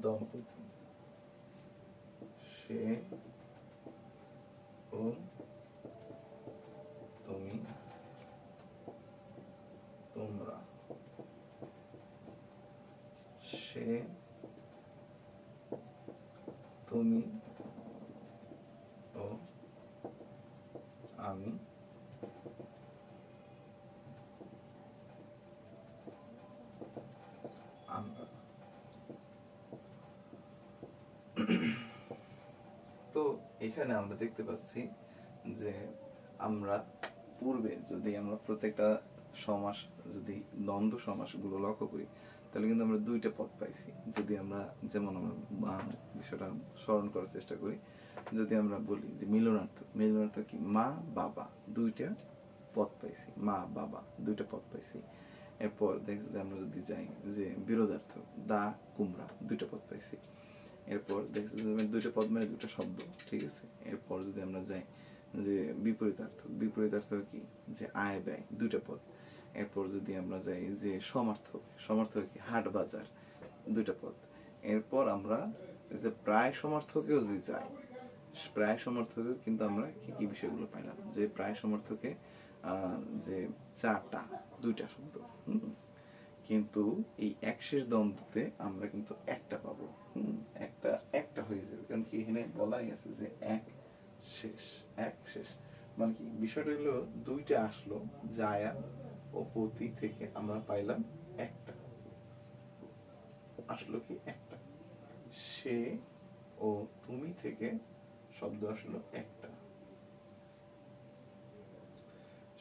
দম্পতি, সে ও তুমি, তোমরা, সে তুমি ও আমি, আমরা। তো এখানে আমরা দেখতে পাচ্ছি যে আমরা পূর্বে যদি আমরা প্রত্যেকটা সমাস যদি দ্বন্দ্ব সমাসগুলো লক্ষ্য করি তাহলে কিন্তু আমরা দুইটা পদ পাইছি। যদি আমরা যেমন আমরা বিষয়টা স্মরণ করার চেষ্টা করি, যদি আমরা বলি যে মিলনার্থক, মিলনার্থক কি? মা বাবা দুইটা পদ পাইছি, মা বাবা দুইটা পদ পাইছি। এরপর দেখছি যে আমরা যদি যাই যে বিরোধার্থক, দা কুমড়া দুইটা পদ পাইছি। এরপর দেখছি যে দুইটা পদ মানে দুটো শব্দ, ঠিক আছে। এরপর যদি আমরা যাই যে বিপরীতার্থক, বিপরীতার্থক কি? যে আয় ব্যয় দুইটা পদ। এরপর যদি আমরা যাই যে সমার্থক, সমার্থক কি? হাট বাজার দুইটা পদ। এরপর আমরা যে প্রায় সমার্থকেও যদি যাই প্রায় সমর্থকে কিন্তু আমরা কি কি বিষয়গুলো পাইলাম, যে প্রায় সমর্থকে যে চারটা, দুইটা শব্দ, কিন্তু এই এক শেষ দ্বন্দ্বতে আমরা কিন্তু একটা পাবো। একটা একটা হয়ে যাবে, কারণ কি এখানে বলাই আছে যে এক শেষ। এক শেষ মানে কি, বিষয়টা হলো দুইটা আসলো, জায়া ও পতি থেকে আমরা পাইলাম একটা, আসলো কি একটা। সে ও তুমি থেকে শব্দ আসলো একটা।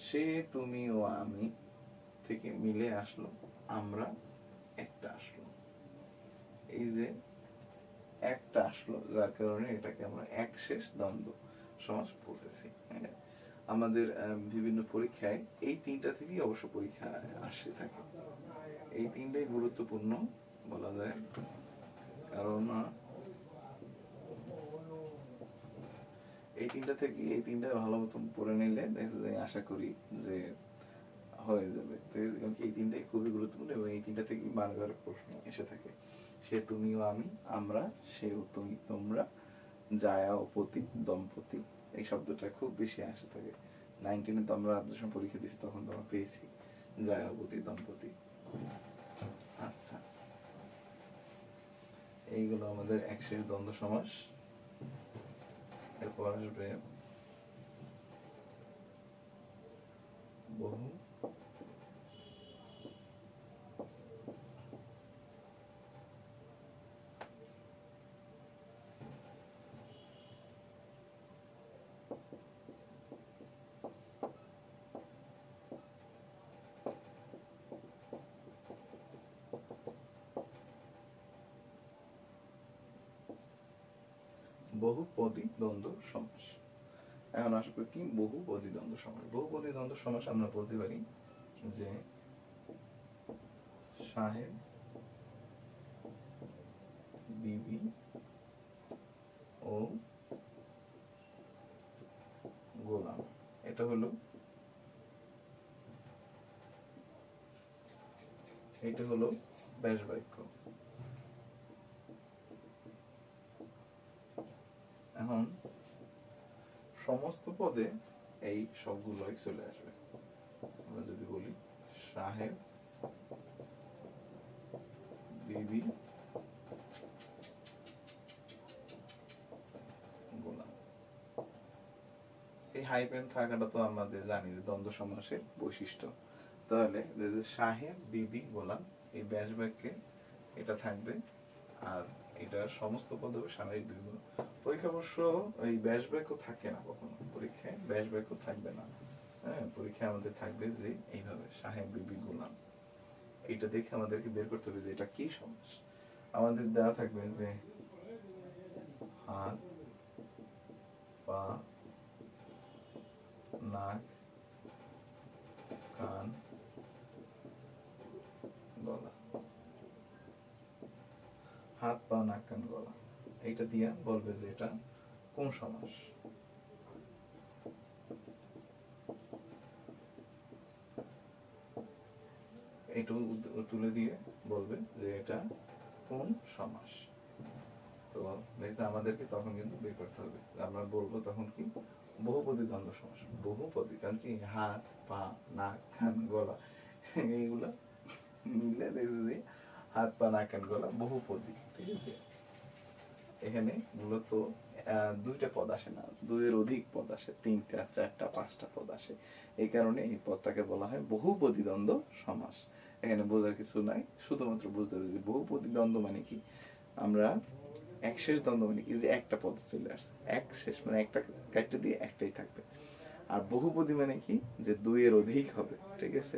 সে, তুমি ও আমি থেকে মিলে আসলো আমরা, একটা আসলো। এই যে একটা আসলো, যার কারণে এটাকে আমরা এক শেষ দ্বন্দ্ব সমাস বলতেছি। আমাদের বিভিন্ন পরীক্ষায় এই তিনটা থেকেই অবশ্য পরীক্ষা আসে থাকে। এই তিনটাই গুরুত্বপূর্ণ বলা যায়, কারণ এই তিনটা থেকে এই তিনটা ভালো মতন পড়ে নিলে আশা করি যে হয়ে যাবে। এই তিনটাই খুবই গুরুত্বপূর্ণ এবং এই তিনটা থেকে বারবার প্রশ্ন এসে থাকে। সে, তুমি ও আমি, আমরা, সে ও তুমি, তোমরা, জায়া ও পতি, দম্পতি, এই শব্দটা খুব বেশি আসে থাকে। 19-এ তো আমরা যখন পরীক্ষা দিচ্ছি তখন তো আমরা পেয়েছি জায়া ও পতি, দম্পতি। আচ্ছা, এইগুলো আমাদের এক শেষ দ্বন্দ্ব সমাস। এরপর আসবে বহু বহুপদী দ্বন্দ্ব সমাস। এখন আসবে কি বহুপদী দ্বন্দ্ব সমাস। বহুপদী দ্বন্দ্ব সমাস আমরা বলতে পারি যে সাহেব, বিবি ও গোলাম, এটা হলো ব্যাস বাক্য। এখন সমস্ত পদে এই সবগুলোই চলে আসবে। আমরা যদি বলি সাহেব, বিবি, গোলাম, এই হাইপেন থাকাটা তো আমাদের জানি যে দ্বন্দ্ব সমাসের বৈশিষ্ট্য। তাহলে সাহেব, বিবি, গোলাম, এই ব্যাস বাক্যে এটা থাকবে, আর এটার সমস্ত পদ হবে সাময়িক বিভিন্ন। পরীক্ষা অবশ্য ওই ব্যাস বাক্য থাকে না, কখনো পরীক্ষায় ব্যাস বাক্য থাকবে না। হ্যাঁ, পরীক্ষায় আমাদের থাকবে যে এইভাবে সাহেব, বিবি, গোলাম। এটা দেখে আমাদেরকে বের করতে হবে যে এটা কি সমাস। আমাদের দেওয়া থাকবে যে হাত, পা, নাক, কান, গলা। হাত, পা, নাক, কান, গলা, এইটা দিয়া বলবে যে এটা কোন সমাস। এইটু তুলে দিয়ে বলবে যে এটা কোন সমাস। তো আমাদেরকে তখন কিন্তু বের করতে হবে। আমরা বলবো তখন কি বহুপদী দ্বন্দ্ব সমাস। বহুপদী কারণ কি হাত, পা, নাক, কান, গলা এইগুলা মিলে দেখবে হাত, পা, নাক, কান, গলা বহুপদী। ঠিক আছে, এখানে মূলত দুইটা পদ আসে না, দুইয়ের অধিক পদ আসে, 3টা, 4টা, 5টা পদ আসে। এই কারণে এই পদটাকে বলা হয় বহুপদী দ্বন্দ্ব সমাস। এখানে বোঝার কিছু নাই, শুধুমাত্র বুঝতে হবে যে বহুপদী দ্বন্দ্ব মানে কি। আমরা এক শেষ দ্বন্দ্ব মানে কি, যে একটা পদ চলে আসছে, এক শেষ মানে একটা কাটতে দিয়ে একটাই থাকবে। আর বহুপদী মানে কি, যে দুইয়ের অধিক হবে। ঠিক আছে,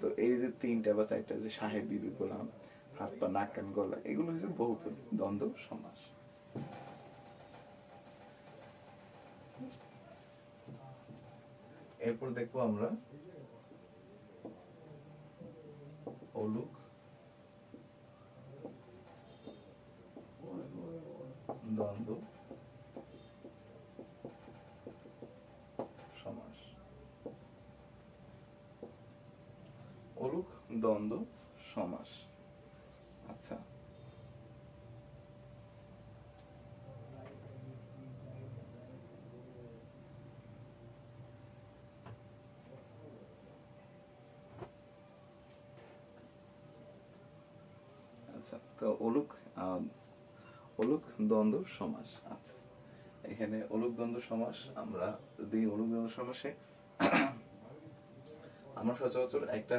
তো এই যে 3টা বা 4টা, যে সাহেব, বিবি, গোলাম, হাত, পা, নাক, কান, গলা, এগুলো হচ্ছে বহুপদী দ্বন্দ্ব সমাস। এরপর দেখবো আমরা অলুক দ্বন্দ্ব সমাস। অলুক দ্বন্দ্ব সমাস। আচ্ছা, আচ্ছা, তো অলুক দ্বন্দ্ব সমাস। আচ্ছা, এখানে অলুক দ্বন্দ্ব সমাস, আমরা যদি অলুক দ্বন্দ্ব সমাসে আমরা সচরাচর একটা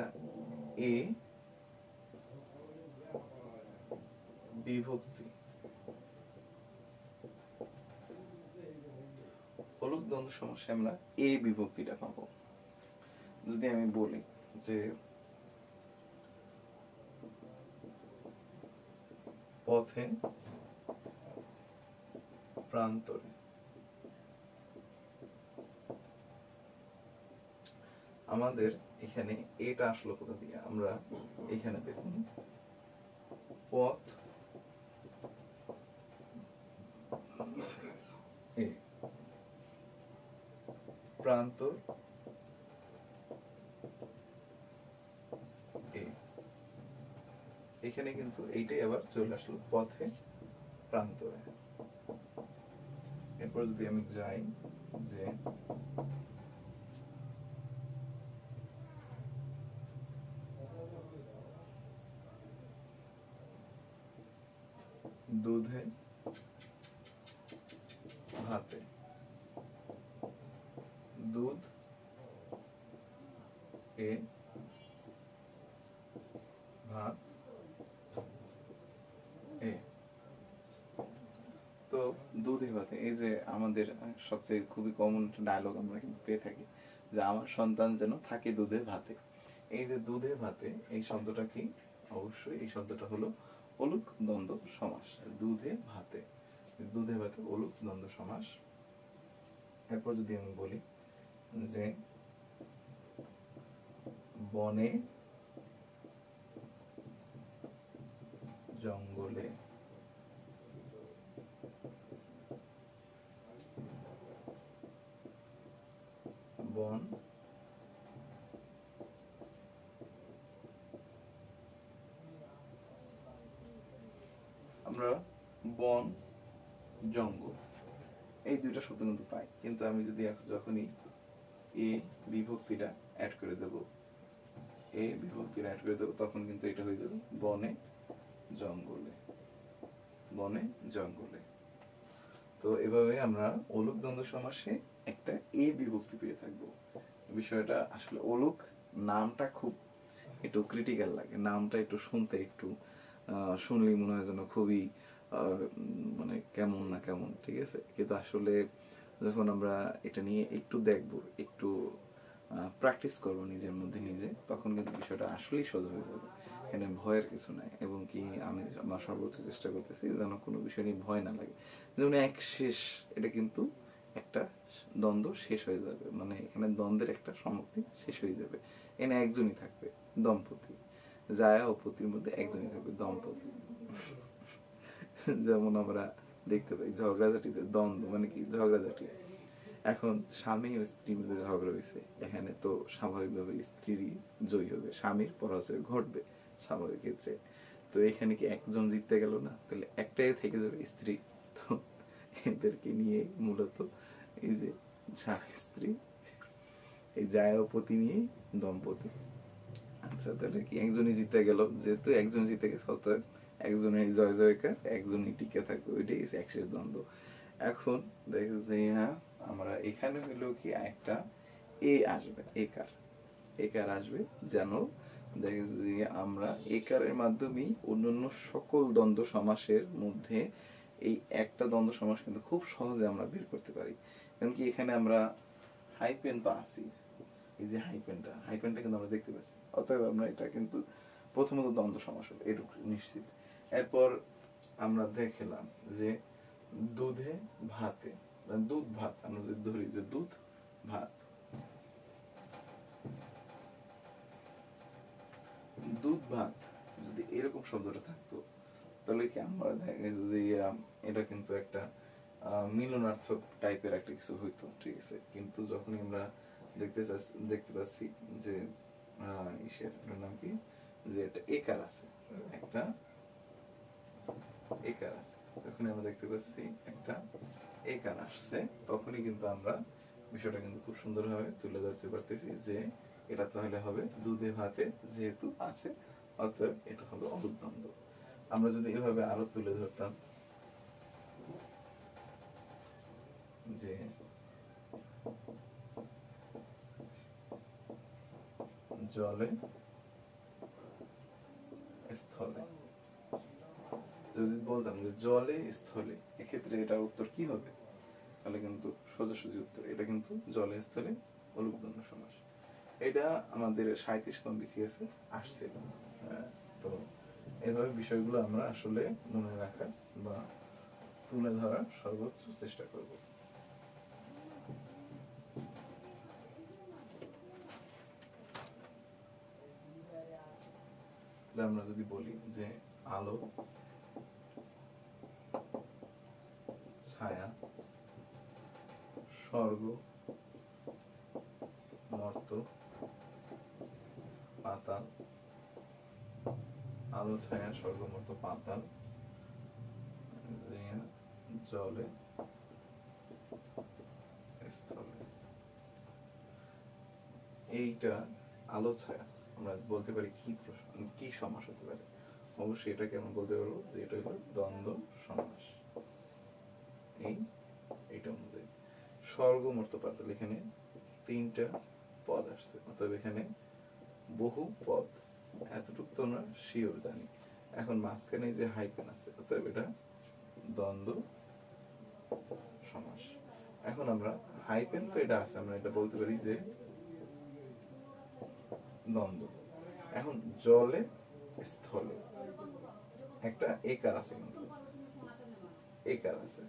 এ বিভক্তি, অলুক দ্বন্দ্ব সমাসে আমরা এ বিভক্তিটা পাবো। যদি আমি বলি যে পথে প্রান্তরে, আমাদের এখানে এটা আসলো কোথা দিয়ে, আমরা এখানে দেখুন পথ এ, প্রান্তর এ, এখানে কিন্তু এইটাই আবার চলে আসলো পথে প্রান্তরে। এরপর যদি আমি যাই যে দুধে ভাতে, দুধ এ ভাত এ। তো দুধে ভাতে, এই যে আমাদের সবচেয়ে খুবই কমন ডায়লগ আমরা কিন্তু পেয়ে থাকি যে আমার সন্তান যেন থাকে দুধে ভাতে। এই যে দুধে ভাতে, এই শব্দটা কি? অবশ্যই এই শব্দটা হলো অলুক দ্বন্দ্ব সমাস। দুধে ভাতে, দুধে ভাতে অলুক দ্বন্দ্ব সমাস। এরপর যদি আমি বলি যে বনে জঙ্গলে, বন আমরা বন জঙ্গল এই দুইটা শব্দ কিন্তু পাই, কিন্তু আমি যদি যখনই এ বিভক্তিটা অ্যাড করে দেব, এ বিভক্তিটা অ্যাড করে দেব, তখন কিন্তু এটা হয়ে যাবে বনে জঙ্গলে, বনে জঙ্গলে। তো এভাবে আমরা অলুক দ্বন্দ্ব সমাসে একটা এ বিভক্তি পেয়ে থাকবো। বিষয়টা আসলে অলুক নামটা খুব একটু ক্রিটিক্যাল লাগে, নামটা একটু শুনতে একটু শুনলেই মনে হয় যেন খুবই মানে কেমন না কেমন, ঠিক আছে, কিন্তু আসলে যখন আমরা এটা নিয়ে একটু দেখবো, একটু প্র্যাকটিস করবো নিজের মধ্যে নিজে, তখন কিন্তু বিষয়টা আসলেই সোজা হয়ে যাবে। এখানে ভয়ের কিছু নাই, এবং কি আমি আমার সর্বোচ্চ চেষ্টা করতেছি যেন কোনো বিষয় নিয়ে ভয় না লাগে। যেমন এক শেষ, এটা কিন্তু একটা দ্বন্দ্ব শেষ হয়ে যাবে, মানে এখানে দ্বন্দ্বের একটা সমাপ্তি শেষ হয়ে যাবে। এখানে একজনই থাকবে, দম্পতি, জায়া ও পতির মধ্যে একজনই থাকবে, দম্পতি। যেমন আমরা দেখতে পাই ঝগড়াঝাটিতে দ্বন্দ্ব মানে কি, ঝগড়াঝাটি। এখন স্বামী ও স্ত্রীর মধ্যে ঝগড়া হয়েছে, এখানে তো স্বাভাবিকভাবে স্ত্রীরই জয়ী হবে, স্বামীর পরাজয় ঘটবে স্বাভাবিক ক্ষেত্রে। তো এখানে কি একজন জিততে গেল না, তাহলে একটাই থেকে যাবে স্ত্রী। তো এদেরকে নিয়ে মূলত এই যে স্বামী স্ত্রী, এই জায়াপতি নিয়ে দম্পতি। আচ্ছা, তাহলে কি একজনই জিতে গেল, যেহেতু একজন জিতে গেছে অতএব একজনের জয় জয়কার, একজনই টিকে থাকবে, ওইটাই একশেষ দ্বন্দ্ব। এখন দেখো যে আমরা এখানে হলো কি একটা এ আসবে, একার, একার আসবে, যেন দেখে যে আমরা একারের মাধ্যমেই অন্যান্য সকল দ্বন্দ্ব সমাসের মধ্যে এই একটা দ্বন্দ্ব সমাস কিন্তু খুব সহজে আমরা বের করতে পারি। কারণ কি এখানে আমরা হাইপেন তো আছি, এই যে হাইপেনটা কিন্তু আমরা দেখতে পাচ্ছি, অতএব আমরা এটা কিন্তু প্রথমত দ্বন্দ্ব সমাস হবে, এটুকু নিশ্চিত। এরপর আমরা দেখলাম যে দুধে ভাতে, দুধ ভাত, আমরা যদি ধরি যে দুধ ভাত, দুধ ভাত যদি এরকম শব্দটা থাকতো, তাহলে কি আমরা দেখে যে এটা কিন্তু একটা মিলনার্থক টাইপের একটা কিছু হইতো, ঠিক আছে। কিন্তু যখনই আমরা দেখতে পাচ্ছি যে ইসের নাম কি, যে একটা একার আছে, একটা একার আছে, তখনই আমরা দেখতে পাচ্ছি একটা একার আসছে, তখনই কিন্তু আমরা বিষয়টা কিন্তু খুব সুন্দরভাবে তুলে ধরতে পারতেছি যে এটা তাহলে হবে দুধে ভাতে যেহেতু আছে, অতএব এটা হবে অলুক দ্বন্দ্ব। আমরা যদি এভাবে আরো তুলে ধরতাম যে জলে স্থলে, যদি বলতাম যে জলে স্থলে, এক্ষেত্রে এটার উত্তর কি হবে? তাহলে কিন্তু সোজাসুজি উত্তর, এটা কিন্তু জলে স্থলে অলুকদ্বন্দ্ব সমাস। এটা আমাদের 37 নং বিসিএস এ আসছিল। তো এভাবে বিষয়গুলো আমরা আসলে মনে রাখার বা তুলে ধরার সর্বোচ্চ চেষ্টা করব। আমরা যদি বলি যে আলো, ছায়া, স্বর্গ, মর্ত, পাতাল, আলো, ছায়া, স্বর্গ, মর্ত, পাতাল, জলে স্থলে, এইটা আলো ছায়া আমরা বলতে পারি কি প্রশ্ন, কি সমাস হতে পারে? অবশ্যই এটাকে আমরা বলতে পারবো যে এটা হলো দ্বন্দ্ব সমাস। এইটা অনুযায়ী স্বর্গ, মর্ত, পাতাল, এখানে 3টা পদ আসছে, অতএব এখানে বহু পদ, এতটুকু তো আমরা শিওর জানি। এখন মাঝখানে যে হাইফেন আছে, অতএব এটা দ্বন্দ্ব সমাস। এখন আমরা হাইফেন তো এটা আছে, আমরা এটা বলতে পারি যে দ্বন্দ্ব। এখন জলে স্থলে একটা একার আছে, কিন্তু একার আছে,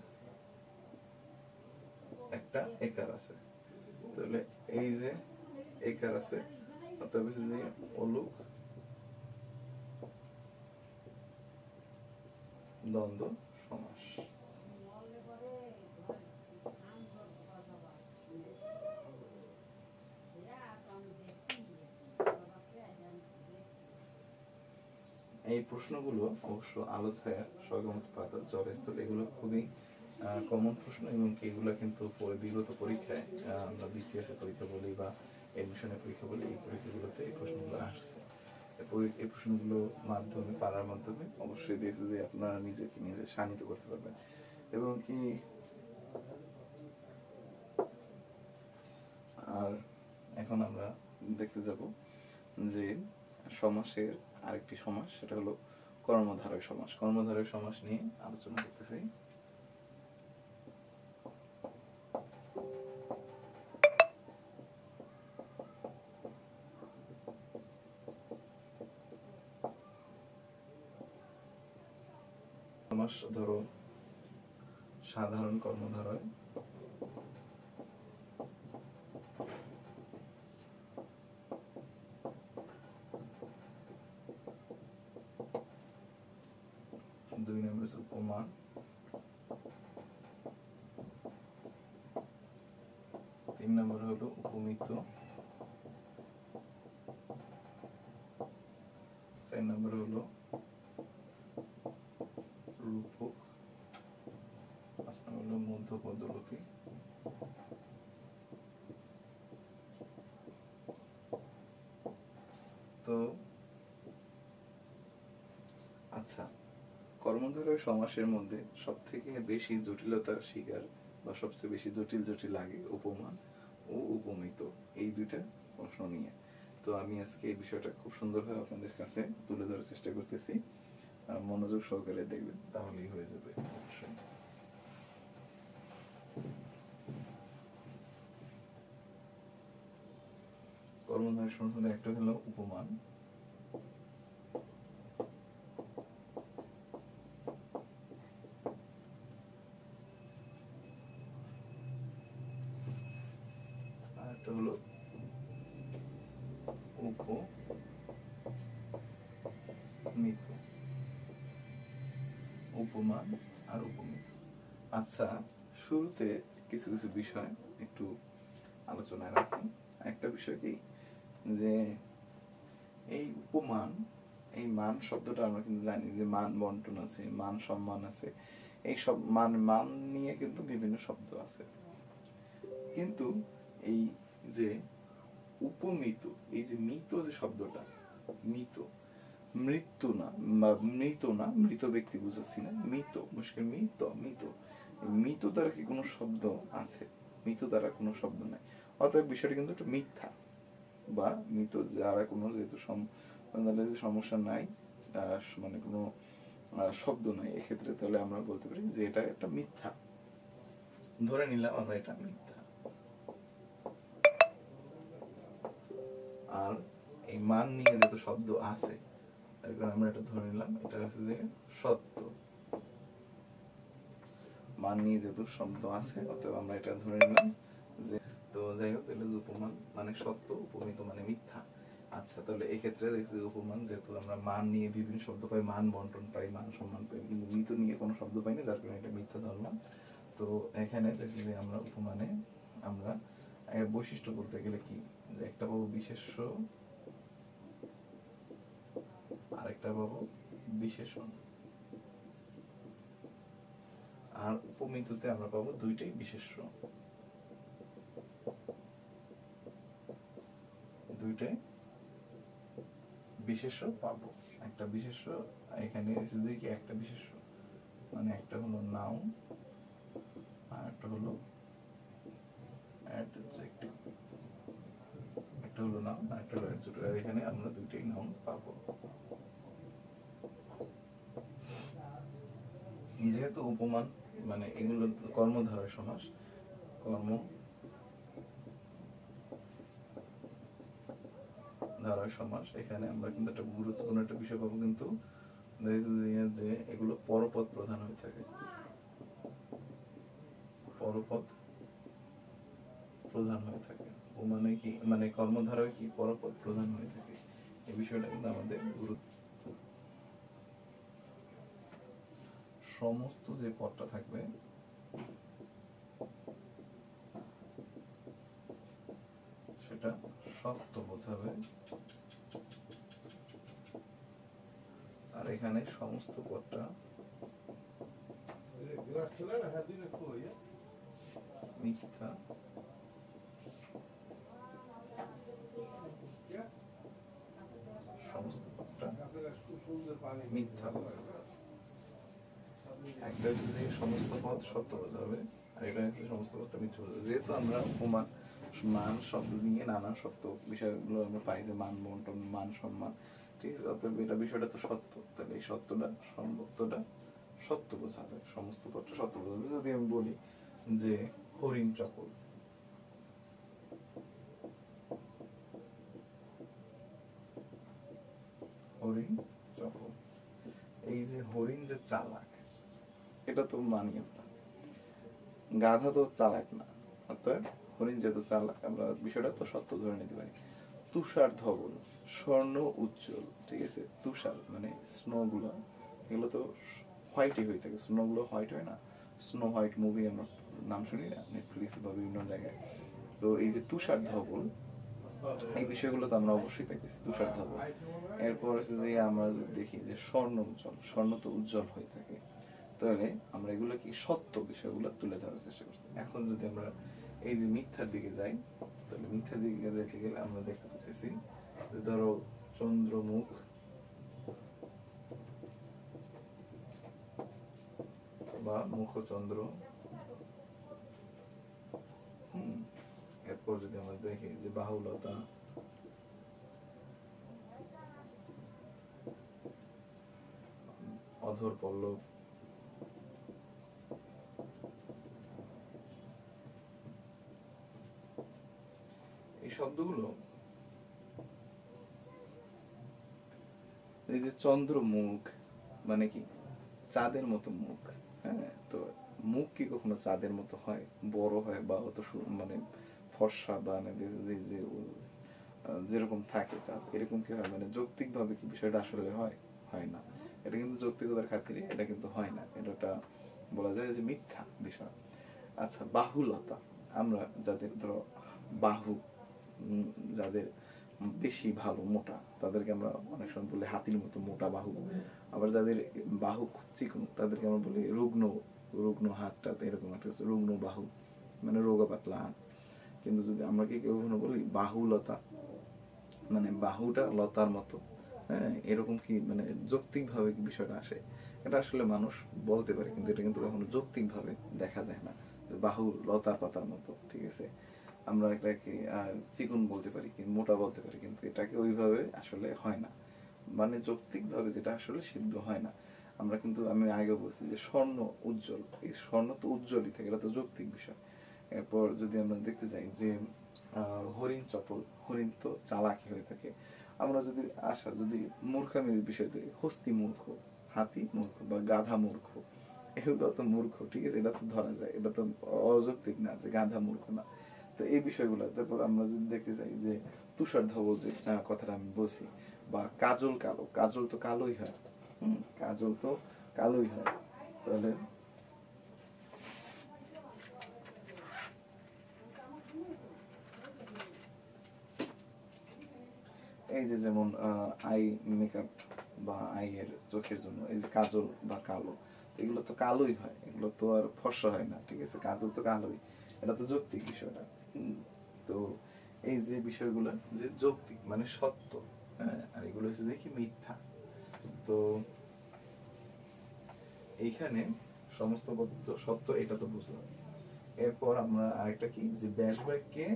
একটা একার আছে, তাহলে এই যে একার আছে, অতএব যে অলুক দ্বন্দ্ব সমাস। এই প্রশ্নগুলো অবশ্য আলো, ছায়া, স্বর্গ, মর্ত, পাতাল, জলে স্থলে, এগুলো খুবই কমন প্রশ্ন, এবং এগুলো কিন্তু বিগত পরীক্ষায় আমরা বিসিএস এর পরীক্ষা বলি বা এডমিশনের পরীক্ষা বলি, এই পরীক্ষাগুলোতে এই প্রশ্নগুলো আসছে। এই প্রশ্নগুলো মাধ্যমে, পারার মাধ্যমে অবশ্যই দেখতে যে আপনারা নিজেকে নিজে শানিত করতে পারবেন। এবং কি আর এখন আমরা দেখতে যাব যে সমাসের আরেকটি সমাস, সেটা হলো কর্মধারয় সমাস। কর্মধারয় সমাস নিয়ে আলোচনা করতেছি। সমাস ধরো সাধারণ কর্মধারয়, দুই নম্বর উপমান, তিন নম্বর হলো উপমিত, চার নম্বর হলো রূপক, পাঁচ নম্বর হলো মধ্যপদলোপী, তো আচ্ছা, কর্মধারয় সমাসের মধ্যে সব থেকে বেশি জটিলতার শিকার বা সবচেয়ে বেশি জটিল জটিল লাগে উপমান ও উপমিত, এই দুইটা প্রশ্ন নিয়ে। তো আমি আজকে এই বিষয়টা খুব সুন্দরভাবে আপনাদের কাছে তুলে ধরার চেষ্টা করতেছি, মনোযোগ সহকারে দেখবেন, তাহলেই হয়ে যাবে অবশ্যই। কর্মধারয় সমাসের একটা হলো উপমান, আর একটা হলো উপমিত, উপমান আর উপমিত। আচ্ছা, শুরুতে কিছু কিছু বিষয় একটু আলোচনায় রাখি। একটা বিষয় কি, যে এই উপমান, এই মান শব্দটা আমরা কিন্তু জানি যে মান বন্টন আছে, মান সম্মান আছে, এই সব মান মান নিয়ে কিন্তু বিভিন্ন শব্দ আছে। কিন্তু এই যে উপমিত, এই যে মিত যে শব্দটা, মিত, মৃত্যু না, বা মৃত না, মৃত ব্যক্তি বুঝাচ্ছি না, মৃত, মুশকিল মৃত, মৃত। মৃত দ্বারা কি কোনো শব্দ আছে? মৃত দ্বারা কোনো শব্দ নাই, অতএব বিষয়টা কিন্তু একটা মিথ্যা, বা মৃত যারা কোনো যেহেতু সমস্যা নাই, মানে কোনো শব্দ নাই এক্ষেত্রে, তাহলে আমরা বলতে পারি যে এটা একটা মিথ্যা, ধরে নিলাম আমরা এটা মিথ্যা। আর এই মান নিয়ে যেহেতু শব্দ আছে, তার আমরা এটা ধরে নিলাম এটা হচ্ছে যে সত্য। মান নিয়ে যেহেতু শব্দ আছে, অতএব আমরা এটা ধরে নিলাম যে, তো যাই হোক, তাহলে উপমান মানে সত্য, উপমিত মানে মিথ্যা। আচ্ছা, তাহলে এই ক্ষেত্রে দেখছি উপমান, যেহেতু আমরা মান নিয়ে বিভিন্ন শব্দ পাই, মান বন্টন পাই, মান সম্মান পাই, কিন্তু মৃত নিয়ে কোনো শব্দ পাই না, যার কারণে এটা মিথ্যা ধরলাম। তো এখানে দেখছি যে আমরা উপমানে আমরা বৈশিষ্ট্য বলতে গেলে কি, যে একটা পাবো বিশেষ্য, আরেকটা পাবো বিশেষণ। আর উপমিততে আমরা পাবো দুইটাই বিশেষ্য, দুইটাই বিশেষ্য পাবো। একটা বিশেষ্য এখানে এসে কি একটা বিশেষ্য, মানে একটা হলো নাউন আর একটা হলো অ্যাডজেক্টিভ, একটা হলো নাউন আর একটা হলো অ্যাডজেক্টিভ। আর এখানে আমরা দুইটাই নাউন পাবো। যেহেতু উপমান মানে এগুলো কর্মধারয় সমাস, কর্ম ধারয় সমাস, এখানে আমরা কিন্তু একটা গুরুত্বপূর্ণ একটা বিষয় পাবো, কিন্তু যে এগুলো পরপদ প্রধান হয়ে থাকে, পরপদ প্রধান হয়ে থাকে। ও মানে কি, মানে কর্মধারয় কি পরপদ প্রধান হয়ে থাকে, এই বিষয়টা কিন্তু আমাদের গুরুত্ব। সমস্ত যে পদটা থাকবে সেটা সত্য বোঝাবে, আর এখানে সমস্ত পদটা মিথ্যা, সমস্ত পদটা মিথ্যা বোঝাবে। একটা হচ্ছে যে সমস্ত পদ সত্য বোঝাবে, আর এটা হচ্ছে সমস্ত পদটা মিথ্যা বোঝাবে। যেহেতু আমরা উপমান মান শব্দ নিয়ে নানা সত্য বিষয়গুলো আমরা পাই, যে মান বন্টন, মান সম্মান, ঠিক আছে, অতএব এটা বিষয়টা তো সত্য, তাহলে এই সত্যটা সর্বত্রটা সত্য বোঝাবে, সমস্ত পদটা সত্য বোঝাবে। যদি আমি বলি যে হরিণ চকল, হরিণ চকল, এই যে হরিণ যে চালাক, এটা তো মানি আমরা, গাধা তো চালাক না, অর্থাৎ হরিণ যেহেতু চালাক, আমরা বিষয়টা তো সত্য ধরে নিতে পারি। তুষার ধবল, স্বর্ণ উজ্জ্বল, ঠিক আছে, তুষার মানে স্নো গুলো, এগুলো তো হোয়াইটই হয়ে থাকে, স্নো গুলো হোয়াইট হয় না, স্নো হোয়াইট মুভি আমরা নাম শুনি না নেটফ্লিক্স বা বিভিন্ন জায়গায়। তো এই যে তুষার ধবল, এই বিষয়গুলো তো আমরা অবশ্যই পাইতেছি, তুষার ধবল। এরপর হচ্ছে যে আমরা দেখি যে স্বর্ণ উজ্জ্বল, স্বর্ণ তো উজ্জ্বল হয়ে থাকে, তাহলে আমরা এগুলো কি সত্য বিষয়গুলো তুলে ধরার চেষ্টা করছি। এখন যদি আমরা এই যে মিথ্যার দিকে যাই, তাহলে মিথ্যার দিকে দেখে গেলে আমরা দেখতে পাচ্ছি যে ধরো চন্দ্রমুখ বা মুখচন্দ্র, এরপর যদি আমরা দেখি যে বাহুলতা, অধর পল্লব, এই শব্দগুলো, এই যে চন্দ্রমুখ মানে কি চাঁদের মতো মুখ, হ্যাঁ, তো মুখ কি কখনো চাঁদের মতো হয়, বড় হয়, বা অত মানে ফর্সা, বা যেরকম থাকে চাঁদ এরকম কি হয়, মানে যৌক্তিক ভাবে কি বিষয়টা আসলে হয়? হয় না। এটা কিন্তু যৌক্তিকতার খাতিরে এটা কিন্তু হয় না, এটা বলা যায় যে মিথ্যা বিষয়। আচ্ছা, বাহুলতা, আমরা যাদের ধরো বাহু, যাদের বেশি ভালো মোটা, তাদেরকে আমরা অনেক সময় বলি হাতির মতো মোটা বাহু। আবার যাদের বাহু খুব চিকন, তাদেরকে আমরা বলি রুগ্ন, রুগ্ন হাতটা, এরকম একটা রুগ্ন বাহু, মানে রোগা পাতলা হাত। কিন্তু যদি আমরা কি কেউ বলি বাহুলতা, মানে বাহুটা লতার মতো, হ্যাঁ, এরকম কি মানে যৌক্তিকভাবে কি বিষয়টা আসে? এটা আসলে মানুষ বলতে পারে, কিন্তু এটা কিন্তু কখনো যৌক্তিকভাবে দেখা যায় না। বাহু লতার পাতার মতো, ঠিক আছে? আমরা এটাকে চিকন বলতে পারি, কিন্তু মোটা বলতে পারি, কিন্তু এটাকে ওইভাবে আসলে হয় না। মানে যৌক্তিকভাবে যেটা আসলে সিদ্ধ হয় না। আমরা কিন্তু, আমি আগে বলছি যে স্বর্ণ উজ্জ্বল, এই স্বর্ণ তো উজ্জ্বলই থাকে, এটা তো যৌক্তিক বিষয়। এরপর যদি আমরা দেখতে যাই যে হরিণ চপল, হরিণ তো চালাকি হয়ে থাকে। আমরা যদি যদি মূর্খামির বিষয় ধরি, হস্তি মূর্খ, হাতি মূর্খ বা গাধা মূর্খ, এগুলো তো মূর্খ, ঠিক আছে? এটা তো ধরা যায়, এটা তো অযৌক্তিক না যে গাধা মূর্খ না। তো এই বিষয়গুলো, তারপর আমরা যদি দেখতে চাই যে তুষার ধবল, যে কথাটা আমি বলছি, বা কাজল কালো, কাজল তো কালোই হয়। কাজল তো কালোই হয়। তাহলে এই যে যেমন আই মেকআপ বা আই এর চোখের জন্য এই যে কাজল বা কালো, এগুলো তো কালোই হয়, এগুলো তো আর ফর্সা হয় না, ঠিক আছে? কাজল তো কালোই, এটা তো যৌক্তিক বিষয়টা। তো এই যে বিষয়গুলো যে যৌক্তিক মানে সত্য, হ্যাঁ, আর এগুলো হচ্ছে যে কি মিথ্যা। তো এইখানে সমস্ত সত্য, এটা তো বুঝলাম। এরপর আমরা আরেকটা কি, যে ব্যাস বাক্যে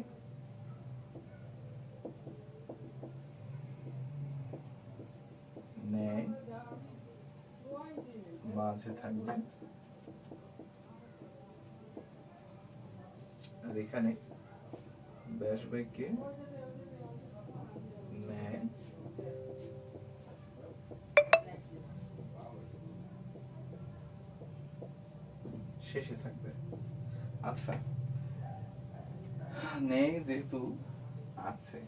ন্যায় মাঝে থাকবে, আর এখানে ব্যাস বাক্যে ন্যায় শেষে থাকবে। আচ্ছা, ন্যায় যেহেতু আছে,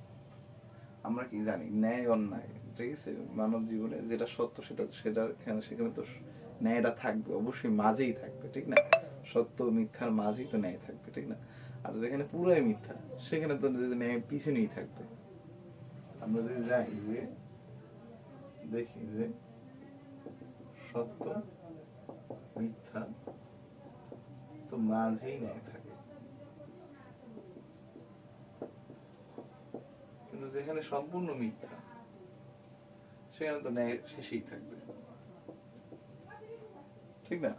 আমরা কি জানি ন্যায় অন্যায়, ঠিক আছে? মানব জীবনে যেটা সত্য সেটা সেটা সেখানে তো ন্যায়টা থাকবে, অবশ্যই মাঝেই থাকবে, ঠিক না? সত্য মিথ্যার মাঝেই তো ন্যায় থাকবে, ঠিক না? আর যেখানে পুরাই মিথ্যা, সেখানে তো ন্যায় পিছনেই থাকবে। আমরা যদি যাই যে দেখি যে সত্য মিথ্যা তো মাঝেই ন্যায় থাকে, কিন্তু যেখানে সম্পূর্ণ মিথ্যা, সেখানে তো ন্যায় শেষেই থাকবে, ঠিক না?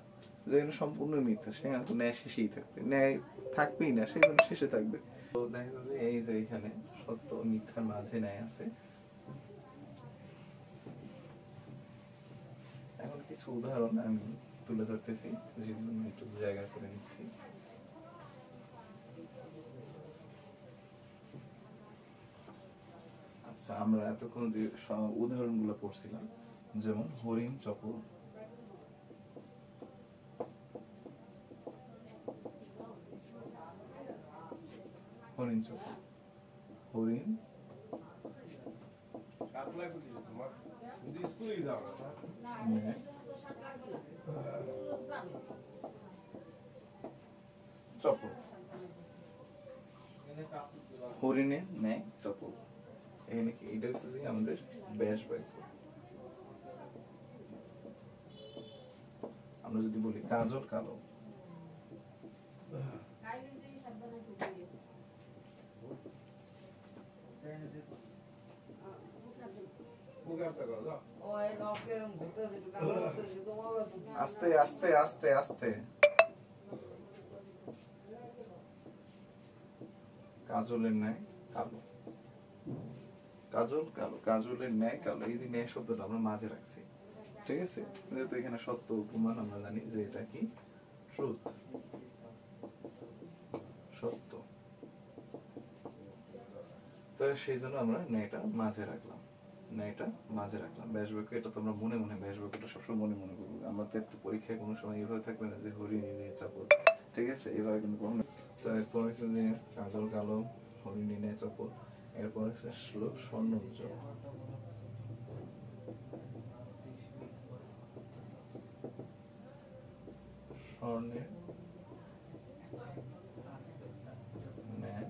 যেখানে সম্পূর্ণ মিথ্যা, সেখানে তো ন্যায় শেষেই থাকবে, ন্যায় থাকবেই না, সেখানে শেষে থাকবে। তো দেখা যাচ্ছে এই যে এখানে সত্য ও মিথ্যার মাঝে ন্যায় আছে। এখন কিছু উদাহরণ আমি তুলে ধরতেছি, যেগুলো একটু জায়গা করে নিচ্ছি। আচ্ছা, আমরা এতক্ষণ যে উদাহরণগুলো পড়ছিলাম, যেমন হরিণ চপল, হরিণ চপল, হরিণ ন্যায় চপল, হরিণের ন্যায় চপল, এখানে কি এটা হচ্ছে যে আমাদের ব্যাস বাক্য। আমরা যদি বলি কাজল কালো, আস্তে আস্তে আস্তে আস্তে, কাজলের ন্যায় কালো, কাজল কালো, কাজলের ন্যায় কালো, এই যে ন্যায় শব্দটা আমরা মাঝে রাখছি, ঠিক আছে? যেহেতু এখানে সত্য উপমান, আমরা জানি যে এটা কি ট্রুথ, সত্য। তো সেই জন্য আমরা ন্যায়টা মাঝে রাখলাম, ন্যায়টা মাঝে রাখলাম। ব্যাস বাক্য, এটা তো আমরা মনে মনে ব্যাস বাক্যটা সবসময় মনে মনে করবো। আমাদের তো পরীক্ষায় কোনো সময় এভাবে থাকবে না যে হরিণ নিয়ে চাপল, ঠিক আছে? এভাবে কিন্তু কখনো। তো এরপর হচ্ছে যে কাজল কালো, হরিণ নিয়ে চাপল, এরপর হচ্ছে স্বর্ণ উজ্জ্বল, স্বর্ণের ন্যায়,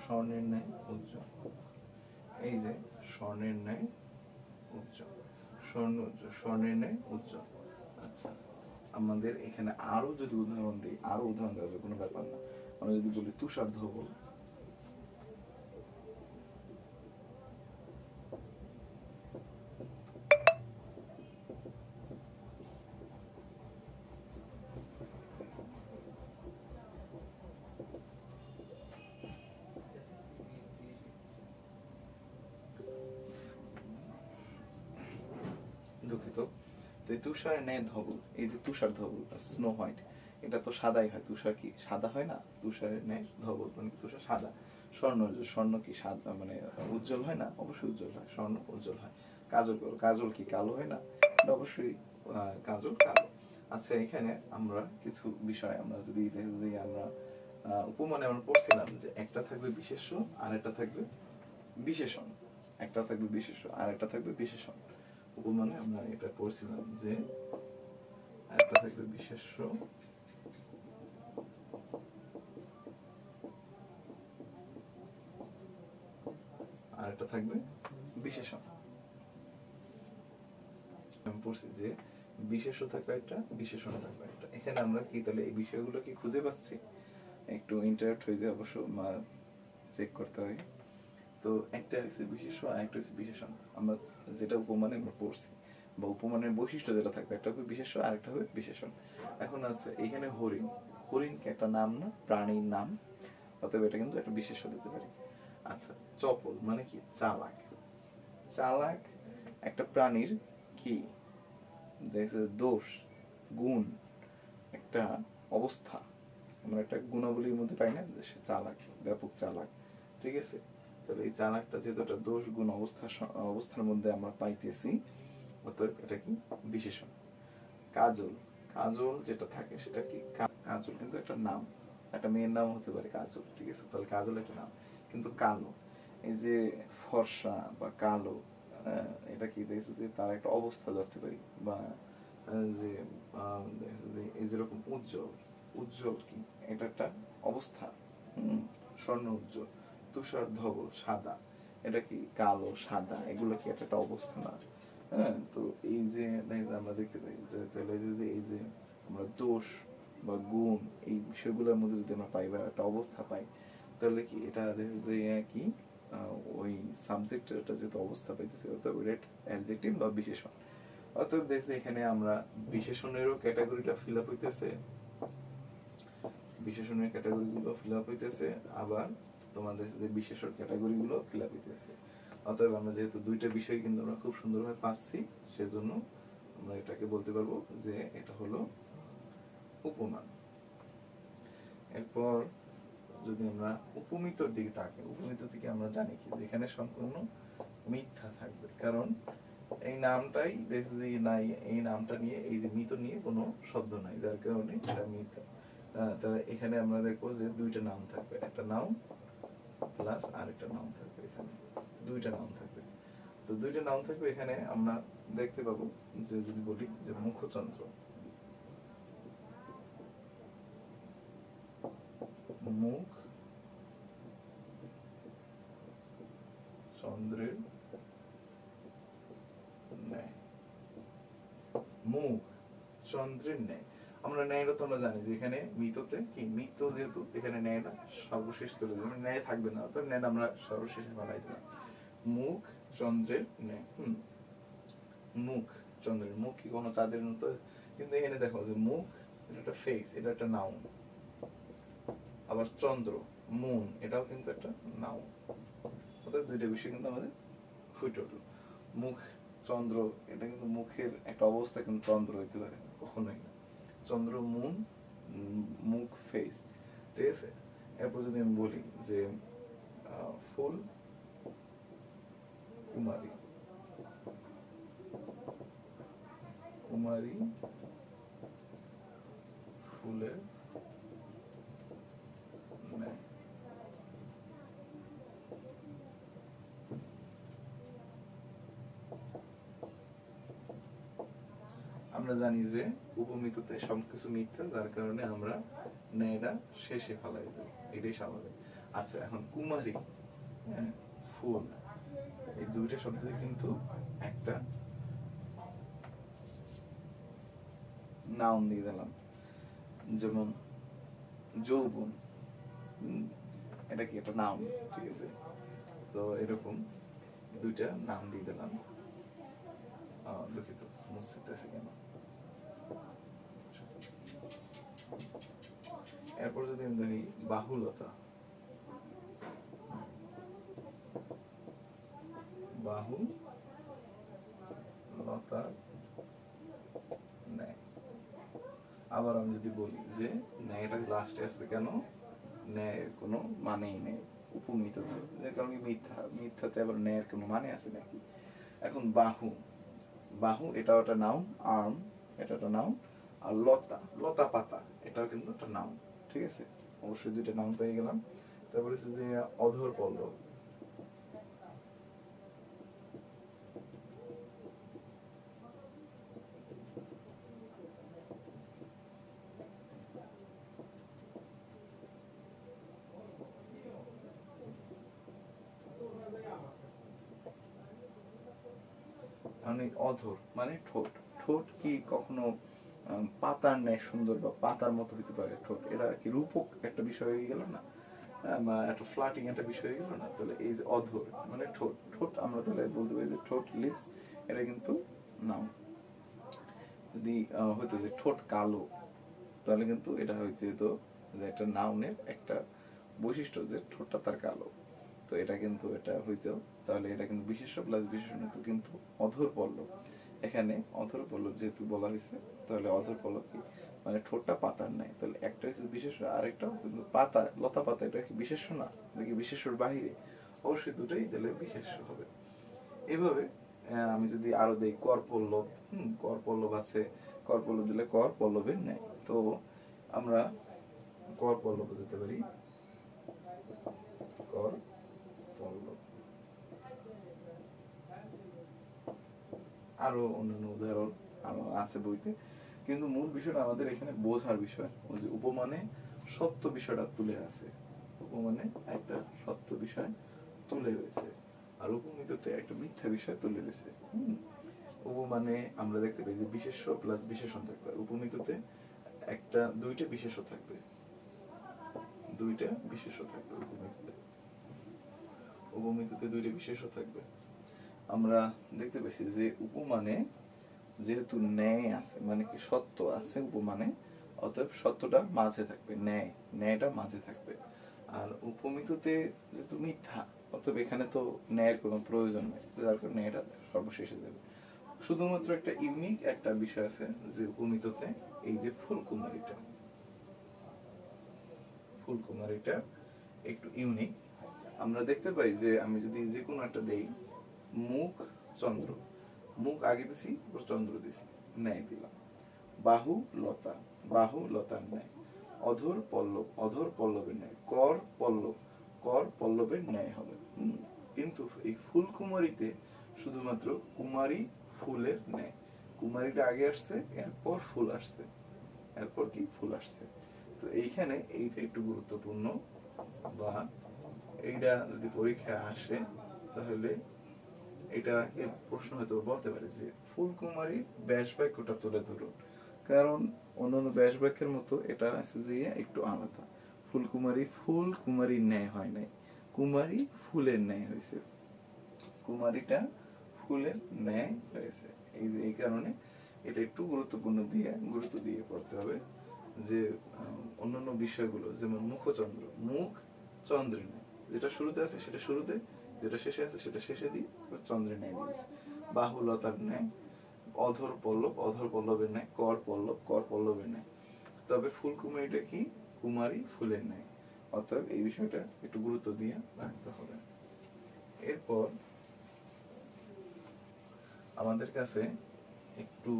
স্বর্ণের ন্যায় উজ্জ্বল। এই যে স্বর্ণের ন্যায় উজ্জ্বল, স্বর্ণ উজ্জ্বল, স্বর্ণের ন্যায় উজ্জ্বল। আচ্ছা, আমাদের এখানে আরো যদি উদাহরণ দিই, আরো উদাহরণ দেওয়া যাবে, কোনো ব্যাপার না। আমরা যদি বলি তুষার ধবল, দুঃখিত। তো এই তুষারের ন্যায় ধবল, এই যে তুষার ধবল স্নো হোয়াইট, এটা তো সাদাই হয়, তুষার কি সাদা হয় না? তুষারের ন্যায় ধবল মানে তুষার সাদা। স্বর্ণ, স্বর্ণ কি সাদা মানে উজ্জ্বল হয় না? অবশ্যই উজ্জ্বল হয়, স্বর্ণ উজ্জ্বল হয়। কাজল, কাজল কি কালো হয় না? এটা অবশ্যই কাজল কালো। আচ্ছা, এখানে আমরা কিছু বিষয় আমরা যদি আমরা উপমানে আমরা পড়ছিলাম যে একটা থাকবে বিশেষ্য আর একটা থাকবে বিশেষণ, একটা থাকবে বিশেষ্য আর একটা থাকবে বিশেষণ। উপমানে আমরা এটা পড়ছিলাম যে একটা থাকবে বিশেষ্য আর একটা থাকবে বিশেষণ। আমি পড়ছি যে বিশেষ্য থাকবে একটা, বিশেষণ থাকবে একটা। এখানে আমরা কি তাহলে এই বিষয়গুলো কি খুঁজে পাচ্ছি? একটু ইন্টারাপ্ট হয়ে যায়, অবশ্য চেক করতে হয়। তো একটা হচ্ছে বিশেষ্য আর একটা হচ্ছে বিশেষণ। আমরা যেটা উপমানে আমরা পড়ছি বা উপমানের বৈশিষ্ট্য যেটা থাকবে, একটা হবে বিশেষ্য আর একটা হবে বিশেষণ। এখন আছে এখানে হরিণ, হরিণ কি একটা নাম না? প্রাণীর নাম, অতএব এটা কিন্তু একটা বিশেষ্য দিতে পারি। আচ্ছা, চপল মানে কি? চালাক। চালাক একটা প্রাণীর কি দোষ, গুণ, একটা অবস্থা, আমরা একটা গুণাবলীর মধ্যে পাই না যে সে চালাক, ব্যাপক চালাক। ঠিক আছে, তাহলে এই চালাকটা যেহেতু একটা দোষ গুণ অবস্থার মধ্যে আমরা পাইতেছি, অতএব এটা কি বিশেষণ। কাজল, কাজল যেটা থাকে সেটা কি? কাজল কিন্তু একটা নাম, একটা মেয়ের নাম হতে পারে কাজল। ঠিক আছে, তাহলে কাজল একটা নাম। কিন্তু কালো, এই যে ফর্সা বা কালো, এটা কি দেখছে যে তার একটা অবস্থা ধরতে পারি, বা যে এই যেরকম উজ্জ্বল, উজ্জ্বল কি এটা একটা অবস্থা। স্বর্ণ উজ্জ্বল। তুষার ধবল সাদা, এটা কি কালো সাদা, এগুলো কি একটা অবস্থা না? হ্যাঁ, তো এই যে আমরা দেখতে পাই যে তাহলে যে এই যে আমরা দোষ বা গুণ এই বিষয়গুলোর মধ্যে যদি আমরা পাই বা একটা অবস্থা পাই, তাহলে কি এটা যে কি ওই সাবজেক্টের একটা যেহেতু অবস্থা পাইতেছে, অতএব এটা অ্যাডজেক্টিভ বা বিশেষণ। অতএব দেখছি এখানে আমরা বিশেষণেরও ক্যাটাগরিটা ফিল আপ হইতেছে, বিশেষণের ক্যাটাগরিগুলো ফিল আপ হইতেছে, আবার তোমাদের যে বিশেষণ ক্যাটাগরিগুলো ফিল আপ হইতেছে। অতএব আমরা যেহেতু দুইটা বিষয় কিন্তু আমরা খুব সুন্দরভাবে পাচ্ছি, সেজন্য আমরা এটাকে বলতে পারবো যে এটা হলো উপমান। এরপর যদি আমরা উপমিতর দিকে তাকাই, উপমিত থেকে আমরা জানি কি যেখানে সম্পূর্ণ মিথ্যা থাকবে, কারণ এই নামটাই দেখছি নাই, এই নামটা নিয়ে এই যে মিত নিয়ে কোনো শব্দ নাই, যার কারণে এটা মিথ্যা। তাহলে এখানে আমরা দেখবো যে দুইটা নাম থাকবে, একটা নাউন প্লাস আরেকটা নাউন থাকবে, এখানে দুইটা নাউন থাকবে। তো দুইটা নাউন থাকবে, এখানে আমরা দেখতে পাবো যে যদি বলি যে মুখচন্দ্র, মুখ চন্দ্রের ন্যায়, মুখ চন্দ্রের ন্যায়। আমরা ন্যায়টা তো আমরা জানি যে এখানে মৃততে কি মৃত, যেহেতু এখানে ন্যায়টা সর্বশেষ চলে যাবে, ন্যায় থাকবে না, তো ন্যায় আমরা সর্বশেষে ফেলাই দিলাম। মুখ চন্দ্রের ন্যায়। মুখ চন্দ্রের, মুখ কি কোনো চাঁদের মতো? কিন্তু এখানে দেখো যে মুখ এটা একটা ফেস, এটা একটা নাউন, আবার চন্দ্র মুন এটাও কিন্তু একটা নাউন। অর্থাৎ দুইটা বিষয় কিন্তু আমাদের ফুটে উঠলো। মুখ চন্দ্র, এটা কিন্তু মুখের একটা অবস্থা, কিন্তু চন্দ্র হইতে পারে না, কখনোই না। চন্দ্র মুন, মুখ ফেস। ঠিক আছে, এরপর যদি আমি বলি যে ফুল কুমারী, কুমারী ফুলের ন্যায়। আমরা জানি যে উপমিততে সবকিছু মিথ্যা, যার কারণে আমরা ন্যায়টা শেষে ফেলাই দেব, এটাই স্বাভাবিক। আচ্ছা, এখন কুমারী, ফুল, এই দুইটা শব্দই কিন্তু একটা নাউন দিয়ে দিলাম। যেমন যৌবন, এটা কি একটা নাউন? ঠিক আছে, তো এরকম দুইটা নাম দিয়ে দিলাম। দুঃখিত, মুছতেছি কেন। এরপর যদি আমি ধরি বাহুলতা, বাহুলতার আবার আমি যদি বলি যে ন্যায়টা লাস্টে আসছে কেন, ন্যায়ের কোনো মানেই নেই, উপমিত যে কারণে মিথ্যা, মিথ্যাতে আবার ন্যায়ের কোনো মানে আছে নাকি? এখন বাহু, বাহু এটা একটা নাউন, আর্ম এটা একটা নাউন, আর লতা, লতা পাতা এটাও কিন্তু একটা নাউন, ঠিক আছে? অবশ্যই দুইটা নাউন পেয়ে গেলাম। তারপরে হচ্ছে যে অধর পল্লব, মানে অধর মানে ঠোঁট, ঠোঁট কি কখনো পাতার ন্যায় সুন্দর বা পাতার মতো হইতে পারে ঠোঁট? এটা কি রূপক একটা বিষয় হয়ে গেল না, বা একটা ফ্লাটিং একটা বিষয় হয়ে গেল না? তাহলে এই যে অধর মানে ঠোঁট, ঠোঁট আমরা তাহলে বলতে পারি যে ঠোঁট, লিপস, এটা কিন্তু নাম। যদি হইতো যে ঠোঁট কালো, তাহলে কিন্তু এটা হইতে যেত যে একটা নাউনের একটা বৈশিষ্ট্য যে ঠোঁটটা তার কালো, তো এটা কিন্তু এটা হইতো, তাহলে এটা কিন্তু বিশেষ্য প্লাস বিশেষণ হতো কিন্তু অধর পল্লব। এখানে অধর পল্লব যেহেতু বলা হয়েছে, তাহলে অধর পল্লব কি মানে ঠোঁটটা পাতার নাই, তাহলে একটা হচ্ছে বিশেষ্য, আরেকটা কিন্তু পাতা, লতা পাতা, এটা কি বিশেষ্য না, এটা কি বিশেষ্যর বাহিরে? অবশ্যই দুটোই দিলে বিশেষ্য হবে। এভাবে আমি যদি আরো দেই কর পল্লব, কর পল্লব আছে, কর পল্লব দিলে কর পল্লবের নেয়, তো আমরা কর পল্লব দিতে পারি কর পল্লব। আরো অন্যান্য উদাহরণ আছে বইতে, কিন্তু মূল বিষয়টা আমাদের এখানে বোঝার বিষয়, ওই যে উপমানে সত্য বিষয়টা তুলে আছে, উপমানে একটা সত্য বিষয় তুলে রয়েছে, আর উপমিততে একটা মিথ্যা বিষয় তুলে রয়েছে। উপমানে আমরা দেখতে পাই যে বিশেষ্য প্লাস বিশেষণ থাকবে, উপমিততে একটা দুইটা বিশেষ্য থাকবে, দুইটা বিশেষ্য থাকবে উপমিততে, উপমিততে দুইটা বিশেষ্য থাকবে। আমরা দেখতে পেয়েছি যে উপমানে যেহেতু ন্যায় আছে, মানে কি সত্য আছে উপমানে, অতএব সত্যটা মাঝে থাকবে, ন্যায়, ন্যায়টা মাঝে থাকবে। আর উপমিততে যেহেতু মিথ্যা, অতএব এখানে তো ন্যায়ের কোনো প্রয়োজন নেই, যার কারণে ন্যায়টা সর্বশেষে যাবে। শুধুমাত্র একটা ইউনিক একটা বিষয় আছে যে উপমিততে, এই যে ফুলকুমারীটা, ফুলকুমারীটা একটু ইউনিক। আমরা দেখতে পাই যে আমি যদি যে কোনো একটা দেই, মুখ চন্দ্র, মুখ আগে দিছি, চন্দ্র দিছি, ন্যায় দিলাম। বাহু লতা, বাহু লতার ন্যায়। অধর পল্লব, অধর পল্লবের ন্যায়। কর পল্লব, কর পল্লবের ন্যায় হবে। কিন্তু এই ফুলকুমারীতে শুধুমাত্র কুমারী ফুলের ন্যায়, কুমারীটা আগে আসছে, এরপর ফুল আসছে, এরপর কি ফুল আসছে। তো এইখানে এইটা একটু গুরুত্বপূর্ণ, বা এইটা যদি পরীক্ষায় আসে তাহলে এটা এর প্রশ্ন হয়তো বলতে পারে যে ফুলকুমারীর ব্যাস বাক্যটা তুলে ধরুন, কারণ অন্যান্য ব্যাস বাক্যের মতো এটা আছে যে একটু আলাদা। ফুলকুমারী, ফুল কুমারীর ন্যায় হয় নাই, কুমারী ফুলের ন্যায় হয়েছে, কুমারীটা ফুলের ন্যায় হয়েছে। এই যে এই কারণে এটা একটু গুরুত্ব দিয়ে পড়তে হবে, যে অন্যান্য বিষয়গুলো যেমন মুখচন্দ্র, মুখ চন্দ্রের ন্যায়, যেটা শুরুতে আছে সেটা শুরুতে, যেটা শেষে আছে সেটা শেষে দিই, চন্দ্রের ন্যায় দিয়েছে। বাহুলতার ন্যায়, অধর পল্লব, অধর পল্লবের ন্যায়, কর পল্লব, কর পল্লবের ন্যায়। তবে ফুলকুমারীটা কি, কুমারী ফুলের ন্যায়। অতএব এই বিষয়টা একটু গুরুত্ব দিয়ে রাখতে হবে। এরপর আমাদের কাছে একটু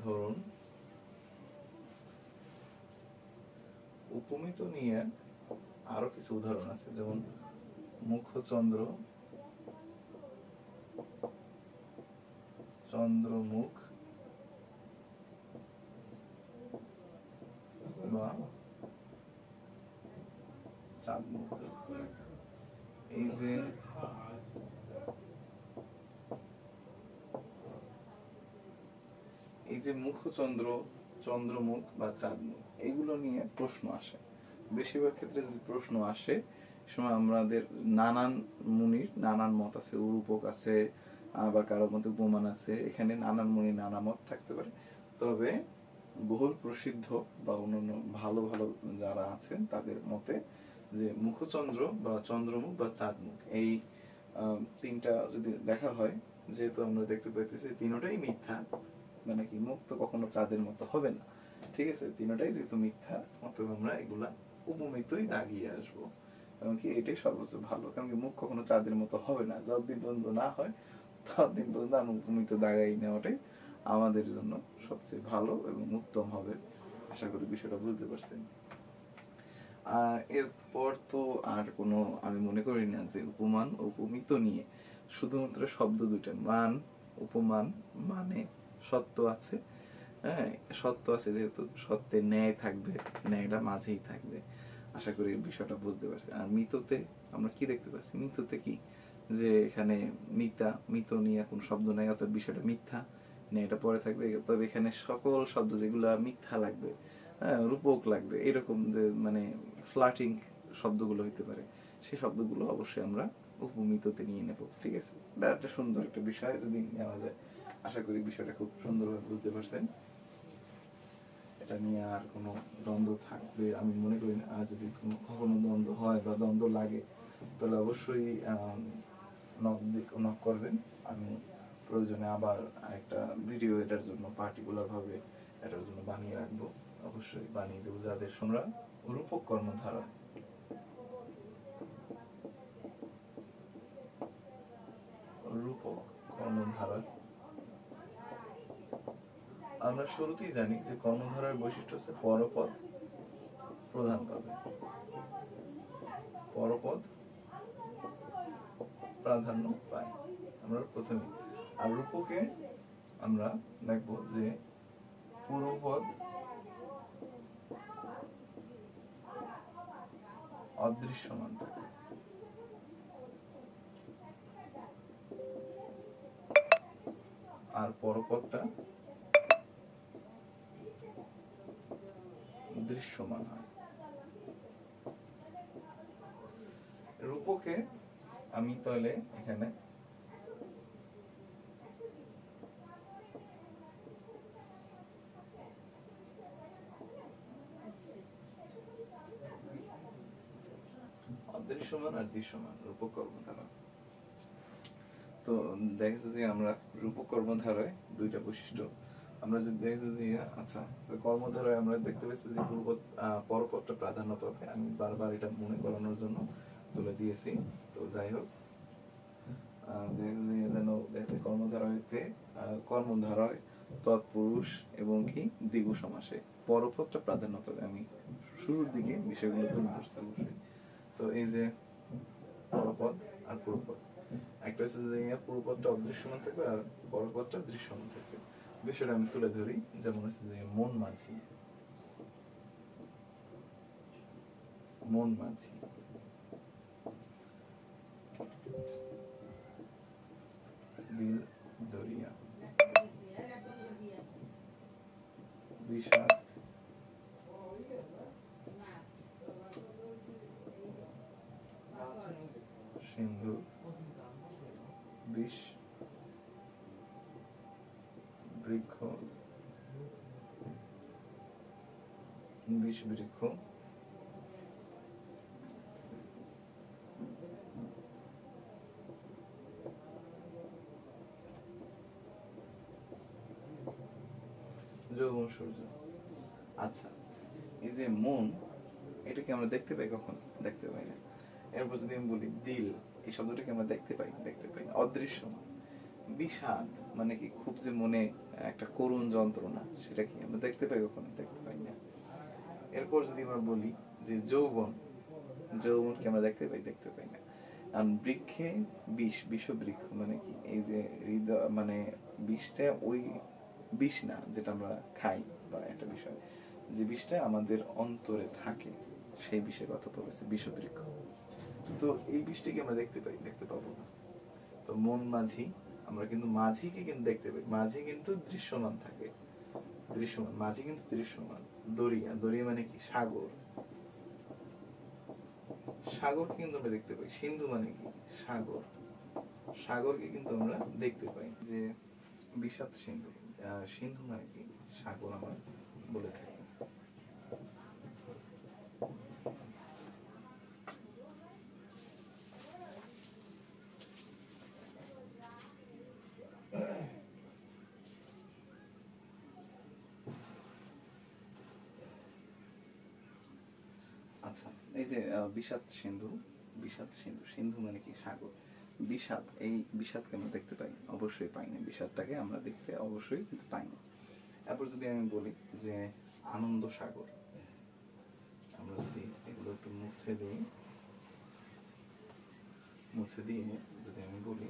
ধরুন উপমিত নিয়ে আরো কিছু উদাহরণ আছে, যেমন মুখচন্দ্র, চন্দ্রমুখ, বা চাঁদমুখ। এই যে এই যে মুখচন্দ্র, চন্দ্রমুখ বা চাঁদমুখ, এগুলো নিয়ে প্রশ্ন আসে। বেশিরভাগ ক্ষেত্রে যদি প্রশ্ন আসে, সময় আমাদের নানান মুনির নানান মত আছে, রূপক আছে, আবার কারো মতে উপমান আছে, এখানে নানান মুনির নানা মত থাকতে পারে। তবে বহুল প্রসিদ্ধ বা অন্যান্য ভালো ভালো যারা আছেন তাদের মতে যে মুখচন্দ্র বা চন্দ্রমুখ বা চাঁদমুখ, এই তিনটা যদি দেখা হয়, যেহেতু আমরা দেখতে পাইতেছি তিনটাই মিথ্যা, মানে কি মুখ তো কখনো চাঁদের মতো হবে না, ঠিক আছে? তিনটাই যেহেতু মিথ্যা, অতএব আমরা এগুলা উপমিতই দাগিয়ে আসবো। এমনকি এটাই সর্বোচ্চ ভালো, কারণ কি মুখ কখনো চাঁদের মতো হবে না, যতদিন পর্যন্ত না হয় ততদিন পর্যন্ত আমি উপমিত দাগাই নেওয়াটাই আমাদের জন্য সবচেয়ে ভালো এবং উত্তম হবে। আশা করি বিষয়টা বুঝতে পারছেন। এরপর তো আর কোনো আমি মনে করি না যে উপমান উপমিত নিয়ে শুধুমাত্র শব্দ দুইটা, মান উপমান, মানে সত্য আছে, হ্যাঁ সত্য আছে, যেহেতু সত্যের ন্যায় থাকবে, ন্যায়টা মাঝেই থাকবে। আশা করি বিষয়টা বুঝতে পারছি। আর মিততে আমরা কি দেখতে পাচ্ছি, মিততে কি যে এখানে মিত নিয়ে কোন শব্দ নাই, অর্থাৎ বিষয়টা মিথ্যা, ন্যায়টা পরে থাকবে। তবে এখানে সকল শব্দ যেগুলো মিথ্যা লাগবে, হ্যাঁ রূপক লাগবে, এরকম যে মানে ফ্লাটিং শব্দগুলো হইতে পারে, সেই শব্দগুলো অবশ্যই আমরা উপমিততে নিয়ে নেব, ঠিক আছে? এটা একটা সুন্দর একটা বিষয় যদি নেওয়া যায়। আশা করি বিষয়টা খুব সুন্দরভাবে বুঝতে পারছেন। এটা নিয়ে আর কোনো দ্বন্দ্ব থাকবে আমি মনে করি না। আর যদি কখনো দ্বন্দ্ব হয় বা দ্বন্দ্ব লাগে, তাহলে অবশ্যই নক করবেন। আমি প্রয়োজনে আবার একটা ভিডিও এটার জন্য পার্টিকুলার ভাবে এটার জন্য বানিয়ে রাখবো, অবশ্যই বানিয়ে দেবো, যাদের তোমরা রূপক কর্মধারা আমরা শুরুতেই জানি যে কর্মধারার বৈশিষ্ট্য হচ্ছে পরপদ প্রধান পাবে, পরপদ প্রাধান্য পায় আমরা প্রথমে। আর রূপকে আমরা দেখবো যে পূর্বপদ অদৃশ্যমান থাকে, আর পরপদটা দৃশ্যমান হয়। রূপকে আমি তাহলে এখানে অদৃশ্যমান আর দৃশ্যমান রূপক কর্মধারা। তো দেখা যে আমরা রূপক কর্মধারায় দুইটা বৈশিষ্ট্য আমরা যদি দেখি যে আচ্ছা কর্মধারায় আমরা দেখতে পাচ্ছি যে পরপদটা প্রাধান্য পাবে। আমি বারবার এটা মনে করানোর জন্য তুলে দিয়েছি। তো যাই হোক, কর্মধারায়তে কর্মধারায় তৎপুরুষ এবং কি দ্বিগু সমাসে পরপদটা প্রাধান্য পাবে। আমি শুরুর দিকে বিষয়গুলো তুলে ধরতে অবশ্যই। তো এই যে পরপদ আর পূর্বপদ, একটা হচ্ছে যে পূর্বপদটা অদৃশ্যমান থাকবে আর পরপদটা দৃশ্যমান থাকবে। বিষয়টা আমি তুলে ধরি, যেমন হচ্ছে যে মন মাঝি, মন মাঝি, দিল দরিয়া, বিষাদ সিন্ধু, বিষ বৃক্ষ, বিষ বৃক্ষ, যৌবন সূর্য। আচ্ছা, এই যে মন, এটাকে আমরা দেখতে পাই কখন? দেখতে পাই না। এরপর যদি আমি বলি দিল, এই শব্দটাকে আমরা দেখতে পাই না, অদৃশ্যমান। বিষাদ মানে কি খুব যে মনে একটা করুণ যন্ত্রণা, সেটা কি আমরা দেখতে পাই কখনো? দেখতে পাই না। এরপর যদি আমরা বলি যে যৌবন, যৌবনকে আমরা দেখতে পাই না। আর বৃক্ষে বিষ, বিষবৃক্ষ মানে কি এই যে হৃদয় মানে বিষটা ওই বিষ না যেটা আমরা খাই বা একটা বিষয়, যে বিষটা আমাদের অন্তরে থাকে, সেই বিষের কথা বলেছে বিষবৃক্ষ। তো এই বিষটিকে আমরা দেখতে পাবো না। তো মন মাঝি, আমরা কিন্তু মাঝিকে কিন্তু দেখতে পাই, মাঝি কিন্তু দৃশ্যমান থাকে, দৃশ্যমান মাঝি কিন্তু দৃশ্যমান। দরিয়া, দরিয়া মানে কি সাগর, সাগরকে কিন্তু আমরা দেখতে পাই। সিন্ধু মানে কি সাগর, সাগরকে কিন্তু আমরা দেখতে পাই। যে বিষাদ সিন্ধু, সিন্ধু মানে কি সাগর আমরা বলে থাকি। এই যে বিষাদ সিন্ধু, বিষাদ সিন্ধু, সিন্ধু মানে কি সাগর, বিষাদ, এই বিষাদকে আমরা দেখতে পাই, অবশ্যই পাই না, বিষাদটাকে আমরা দেখতে অবশ্যই কিন্তু পাই না। তারপর যদি আমি বলি যে আনন্দ সাগর, আমরা যদি এগুলো একটু মুছে দিই, মুছে দিয়ে যদি আমি বলি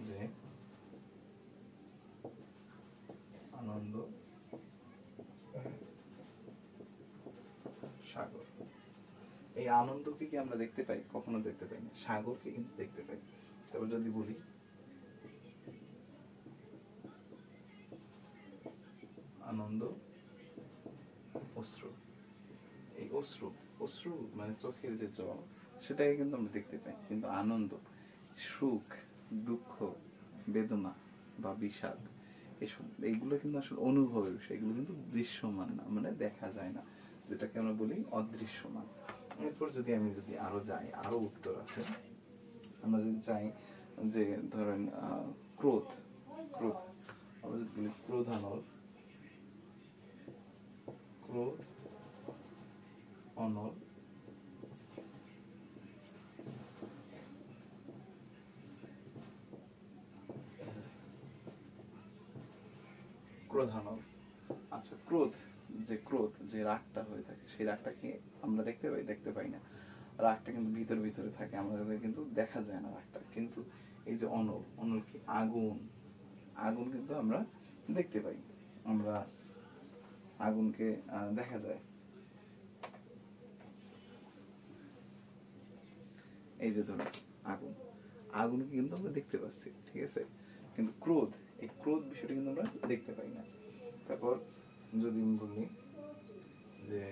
যে আনন্দ সাগর, এই আনন্দকে কি আমরা দেখতে পাই? কখনো দেখতে পাই না, সাগরকে কিন্তু দেখতে পাই। তারপর যদি বলি আনন্দ অশ্রু, এই অশ্রু, অশ্রু মানে চোখের যে জল, সেটাকে কিন্তু আমরা দেখতে পাই, কিন্তু আনন্দ, সুখ, দুঃখ, বেদনা বা বিষাদ, এসব এইগুলো কিন্তু আসলে অনুভবের বিষয়, এগুলো কিন্তু দৃশ্যমান না, মানে দেখা যায় না, যেটাকে আমরা বলি অদৃশ্যমান। এরপর যদি আমি আরো যাই, আরো উত্তর আছে, আমরা যদি চাই যে ধরেন ক্রোধ, ক্রোধ, আমরা যদি বলি ক্রোধানল, ক্রোধ অনল, ক্রোধানল। আচ্ছা, ক্রোধ, যে ক্রোধ, যে রাগটা হয়ে থাকে, সেই রাগটাকে আমরা দেখতে পাই? দেখতে পাই না, রাগটা কিন্তু ভিতরে ভিতরে থাকে, আমাদের কিন্তু দেখা যায় না রাগটা। কিন্তু এই যে অনল, অনল কি? আগুন, আগুন কিন্তু আমরা দেখতে পাই, আমরা আগুনকে দেখা যায়। এই যে ধরুন আগুন, আগুনকে কিন্তু আমরা দেখতে পাচ্ছি, ঠিক আছে, কিন্তু ক্রোধ, এই ক্রোধ বিষয়টা কিন্তু আমরা দেখতে পাই না। তারপর যদি আমি বলি যে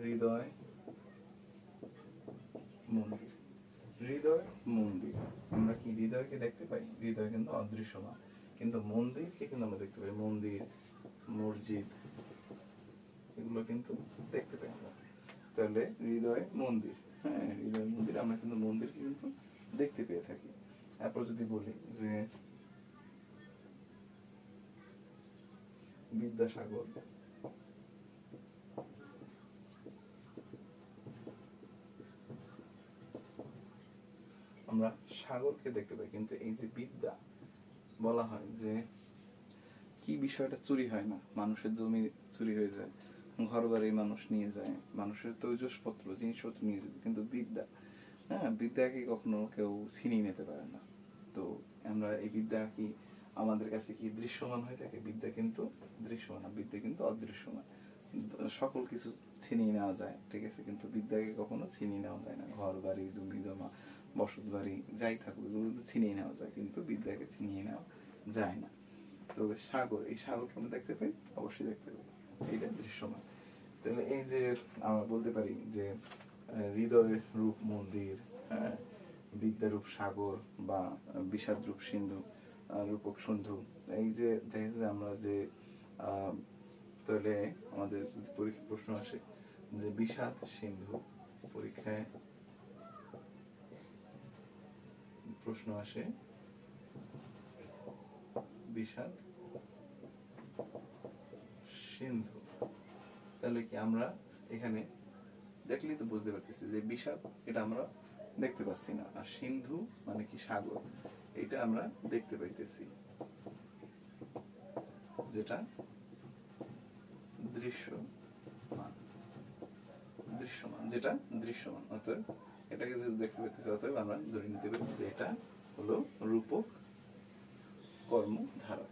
হৃদয় মন্দির, হৃদয় মন্দির, আমরা কি হৃদয়কে দেখতে পাই? হৃদয় কিন্তু অদৃশ্যমান, কিন্তু মন্দিরকে কিন্তু আমরা দেখতে পাই, মন্দির, মসজিদ, এগুলো কিন্তু দেখতে পাই আমরা। তাহলে হৃদয় মন্দির, হ্যাঁ হৃদয় মন্দির, আমরা কিন্তু মন্দিরকে কিন্তু দেখতে পেয়ে থাকি। তারপর যদি বলি যে বিদ্যাসাগর, আমরা সাগরকে দেখতে পাই, কিন্তু এই যে বিদ্যা, বলা হয় যে কি বিষয়টা চুরি হয় না, মানুষের জমি চুরি হয়ে যায়, ঘর বাড়ি মানুষ নিয়ে যায়, মানুষের তৈজসপত্র জিনিসপত্র নিয়ে যায়, কিন্তু বিদ্যা, হ্যাঁ বিদ্যাকে কখনো কেউ ছিনিয়ে নিতে পারে না। তো আমরা এই বিদ্যা কি আমাদের কাছে কি দৃশ্যমান হয়ে থাকে? বিদ্যা কিন্তু দৃশ্যমান না, বিদ্যা কিন্তু অদৃশ্যমান। সকল কিছু ছিনিয়ে নেওয়া যায়, ঠিক আছে, কিন্তু বিদ্যাকে কখনো ছিনিয়ে নেওয়া যায় না। ঘর বাড়ি, জমি জমা, বসত বাড়ি যাই থাকুক, এগুলো কিন্তু ছিনিয়ে নেওয়া যায়, কিন্তু বিদ্যাকে ছিনিয়ে নেওয়া যায় না। তো সাগর, এই সাগরকে আমরা দেখতে পাই, অবশ্যই দেখতে পাই, এইটা দৃশ্যমান। তাহলে এই যে আমরা বলতে পারি যে হৃদয় রূপ মন্দির, হ্যাঁ বিদ্যারূপ সাগর, বা বিষাদ রূপ সিন্ধু, রূপক সিন্ধু, এই যে দেখা যায় আমরা যে তাহলে আমাদের পরীক্ষা প্রশ্ন আসে যে বিষাদ সিন্ধু, পরীক্ষায় প্রশ্ন আসে বিষাদ সিন্ধু, তাহলে কি আমরা এখানে দেখলেই তো বুঝতে পারতেছি যে বিষাদ এটা আমরা দেখতে পাচ্ছি না, আর সিন্ধু মানে কি সাগর, এটা আমরা দেখতে পাইতেছি, যেটা দৃশ্যমান, দৃশ্যমান, যেটা দৃশ্যমান, অতএব এটাকে যদি দেখতে পাইতেছি, অতএব আমরা ধরে নিতে পারি যে এটা হলো রূপক কর্মধারা।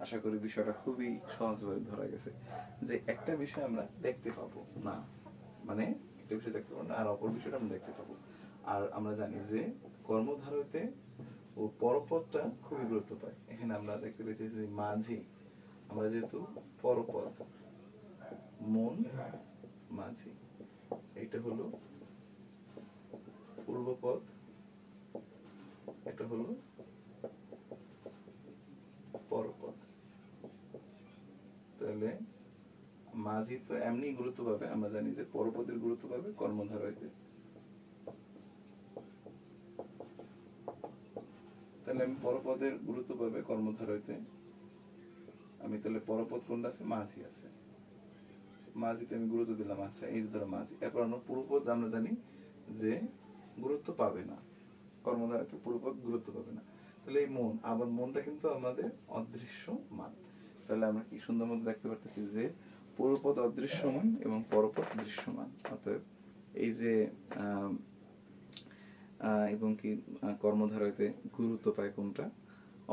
আশা করি বিষয়টা খুবই সহজভাবে ধরা গেছে, যে একটা বিষয় আমরা দেখতে পাবো না, মানে একটা বিষয় দেখতে পাবো না, আর অপর বিষয়টা আমরা দেখতে পাবো। আর আমরা জানি যে কর্মধারয়তে ও পরপদটা খুবই গুরুত্ব পায়। এখানে আমরা দেখতে পেয়েছি যে মাঝি, আমরা যেহেতু পরপদ, মন মাঝি, এটা হলো পূর্বপদ, এটা হলো পরপদ। তাহলে মাঝি তো এমনি গুরুত্ব পাবে, আমরা জানি যে পরপদের গুরুত্ব পাবে কর্মধারয়তে। তাহলে আমি পরপদের গুরুত্ব পাবে কর্মধারয়তে। আমি তাহলে পরপদ কোনটা আছে? মাঝি আছে, মাঝিতে আমি গুরুত্ব দিলাম। আচ্ছা, এই যে ধরো মাঝি। এরপর আমরা পূর্বপদ আমরা জানি যে গুরুত্ব পাবে না, কর্মধারয়তে পূর্বপদ গুরুত্ব পাবে না। তাহলে এই মন, আবার মনটা কিন্তু আমাদের অদৃশ্যমান। তাহলে আমরা কি সুন্দর মতো দেখতে পারতেছি যে পূর্বপদ অদৃশ্যমান এবং পরপদ দৃশ্যমান। অতএব এই যে এবং কি কর্মধারয়তে গুরুত্ব পায় কোনটা?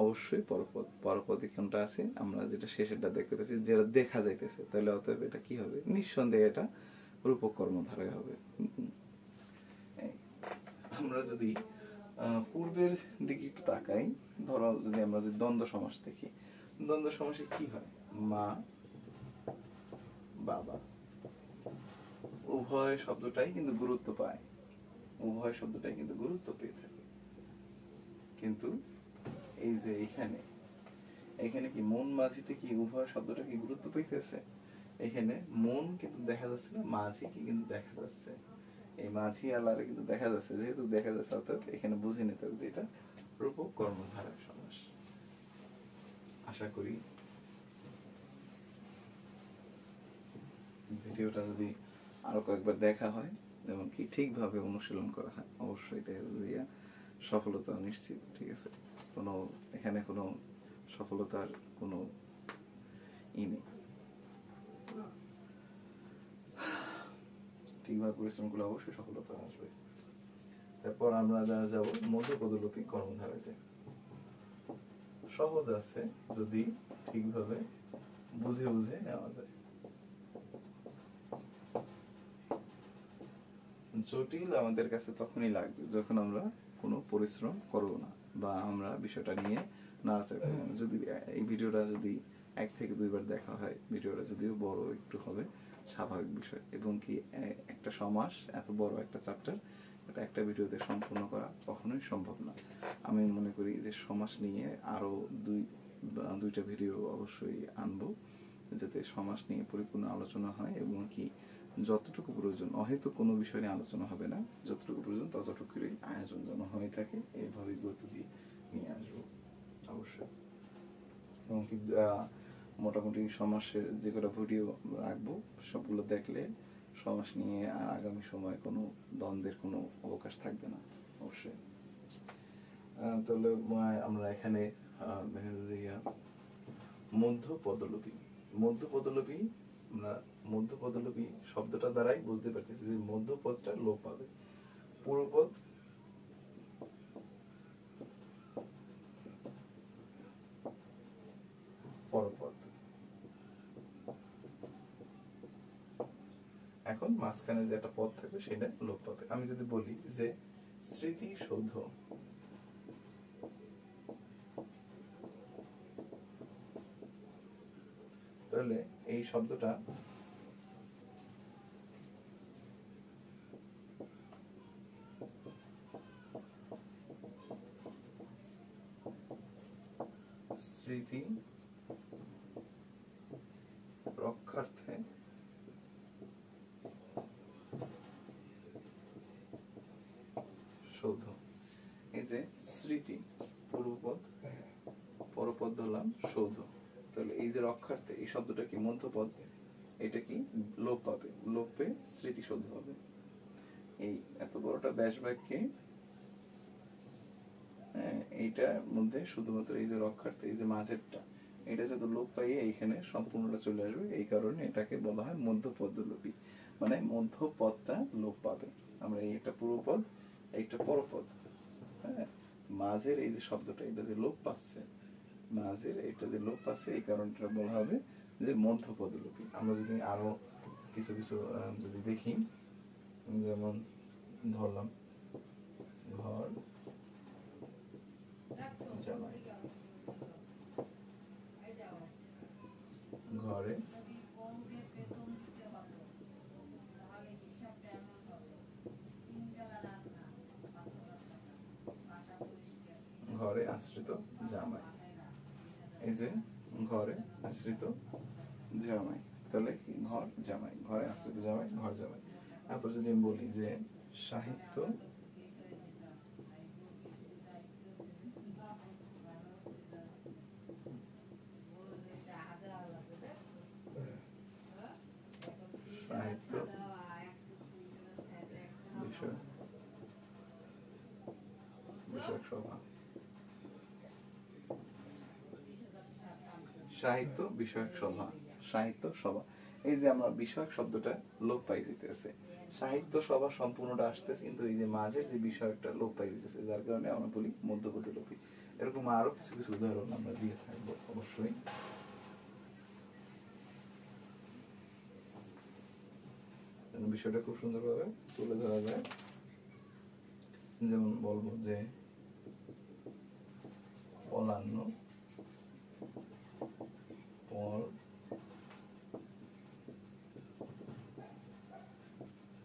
অবশ্যই পরপদ। পরপদে কোনটা আছে? আমরা যেটা শেষেরটা দেখতে পাচ্ছি, যেটা দেখা যাইতেছে। তাহলে অতএব এটা কি হবে? নিঃসন্দেহে এটা রূপক কর্মধারয় হবে। আমরা যদি পূর্বের দিকে একটু তাকাই, ধরো যদি আমরা যদি দ্বন্দ্ব সমাস দেখি, দ্বন্দ্ব সমাসে কি হয়? মা বাবা উভয় শব্দটাই কিন্তু গুরুত্ব পায়, উভয় শব্দটাই কিন্তু গুরুত্ব পেয়ে থাকে। কিন্তু এই যে এখানে এখানে কি মন মাঝিতে কি উভয় শব্দটা কি গুরুত্ব পাইতেছে? এখানে মন কিন্তু দেখা যাচ্ছে না, মাঝি কি কিন্তু দেখা যাচ্ছে। এই মাঝি আলারে কিন্তু দেখা যাচ্ছে, যেহেতু দেখা যাচ্ছে অর্থাৎ এখানে বুঝে নিতে হবে যে এটা রূপক কর্মধারয় সমাস। আশা করি ভিডিওটা যদি আরো কয়েকবার দেখা হয় এবং কি ঠিকভাবে অনুশীলন করা হয়, অবশ্যই সফলতা নিশ্চিত। ঠিক আছে, কোনো এখানে কোনো সফলতার কোনো ই নেই। ঠিকভাবে পরিশ্রম করলে অবশ্যই সফলতা আসবে। তারপর আমরা যাব মধ্যপদলোপী কর্মধারয়তে। সহজ আছে যদি ঠিকভাবে বুঝে বুঝে নেওয়া যায়। জটিল আমাদের কাছে তখনই লাগবে যখন আমরা কোনো পরিশ্রম করব না বা আমরা বিষয়টা নিয়ে নাড়াচাড়া করব না। যদি এই ভিডিওটা যদি 1 থেকে 2 বার দেখা হয়, ভিডিওটা যদিও বড় একটু হবে, স্বাভাবিক বিষয়। এবং কি একটা সমাস এত বড় একটা চ্যাপ্টার, এটা একটা ভিডিওতে সম্পূর্ণ করা কখনোই সম্ভব না। আমি মনে করি যে সমাস নিয়ে আরো দুইটা ভিডিও অবশ্যই আনবো, যাতে সমাস নিয়ে পরিপূর্ণ আলোচনা হয় এবং কি যতটুকু প্রয়োজন, অহেতুক কোনো বিষয় নিয়ে আলোচনা হবে না, যতটুকু প্রয়োজন ততটুকুই আয়োজন যেন হয়ে থাকে, এইভাবে গুরুত্ব দিয়ে নিয়ে আসবো অবশ্যই। এবং কি মোটামুটি সমাসের যে কটা ভিডিও রাখবো সবগুলো দেখলে সমাস নিয়ে আগামী সময়ে কোনো দ্বন্দ্বের কোনো অবকাশ থাকবে না অবশ্যই। তাহলে আমরা এখানে মধ্যপদলোপী, মধ্যপদলোপী আমরা মধ্যপদলোপী শব্দটা দ্বারাই বুঝতে পারতেছি যে মধ্যপদটা লোপ পাবে। পূর্বপদ পরপদ, এখন মাঝখানে যে একটা পদ থাকবে সেটা লোপ পাবে। আমি যদি বলি যে স্মৃতিসৌধ, তাহলে এই শব্দটা স্মৃতি রক্ষার্থে সৌধ। এই যে স্মৃতি পূর্বপদ, পরপদ ধরলাম সৌধ। তাহলে এই যে রক্ষার্থে, এই শব্দটা কি মধ্যপদ, এটা কি লোপ পাবে, লোপ পেয়ে স্মৃতিসৌধ হবে। এই এত বড়টা ব্যাস বাক্যে এইটার মধ্যে শুধুমাত্র এই যে রক্ষার্থে, এই যে মাঝেরটা, এটা যাতে লোপ পাইয়ে এইখানে সম্পূর্ণটা চলে আসবে, এই কারণে এটাকে বলা হয় মধ্যপদলোপী, মানে মধ্যপদটা লোপ পাবে। আমরা এইটা পূর্বপদ, এইটা পরপদ, হ্যাঁ, মাঝের এই যে শব্দটা এটা যে লোপ পাচ্ছে, মাঝের এটা যে লোপ পাচ্ছে, এই কারণটা বলা হবে যে মধ্যপদলোপী। আমরা যদি আরো কিছু কিছু যদি দেখি, যেমন ধরলাম ঘর জামাই, ঘরে ঘরে আশ্রিত জামাই, এই যে ঘরে আশ্রিত জামাই, তাহলে কি ঘর জামাই, ঘরে আশ্রিত জামাই, ঘর জামাই। তারপর যদি আমি বলি যে সাহিত্য বিষয় বিষয়ক সভা, সাহিত্য বিষয়ক সভা, সাহিত্য সভা। এই যে আমরা বিষয়ক শব্দটা লোপ পাই যেতেছে, সাহিত্য সভা সম্পূর্ণটা আসতেছে, কিন্তু এই যে মাঝের যে বিষয়টা লোপ পাই যেতেছে, যার কারণে আমরা বলি মধ্যপদ লোপী। এরকম আরো কিছু কিছু উদাহরণ আমরা দিয়ে থাকবো অবশ্যই। বিষয়টা খুব সুন্দরভাবে তুলে ধরা যায়। যেমন বলবো যে পলান্ন, পল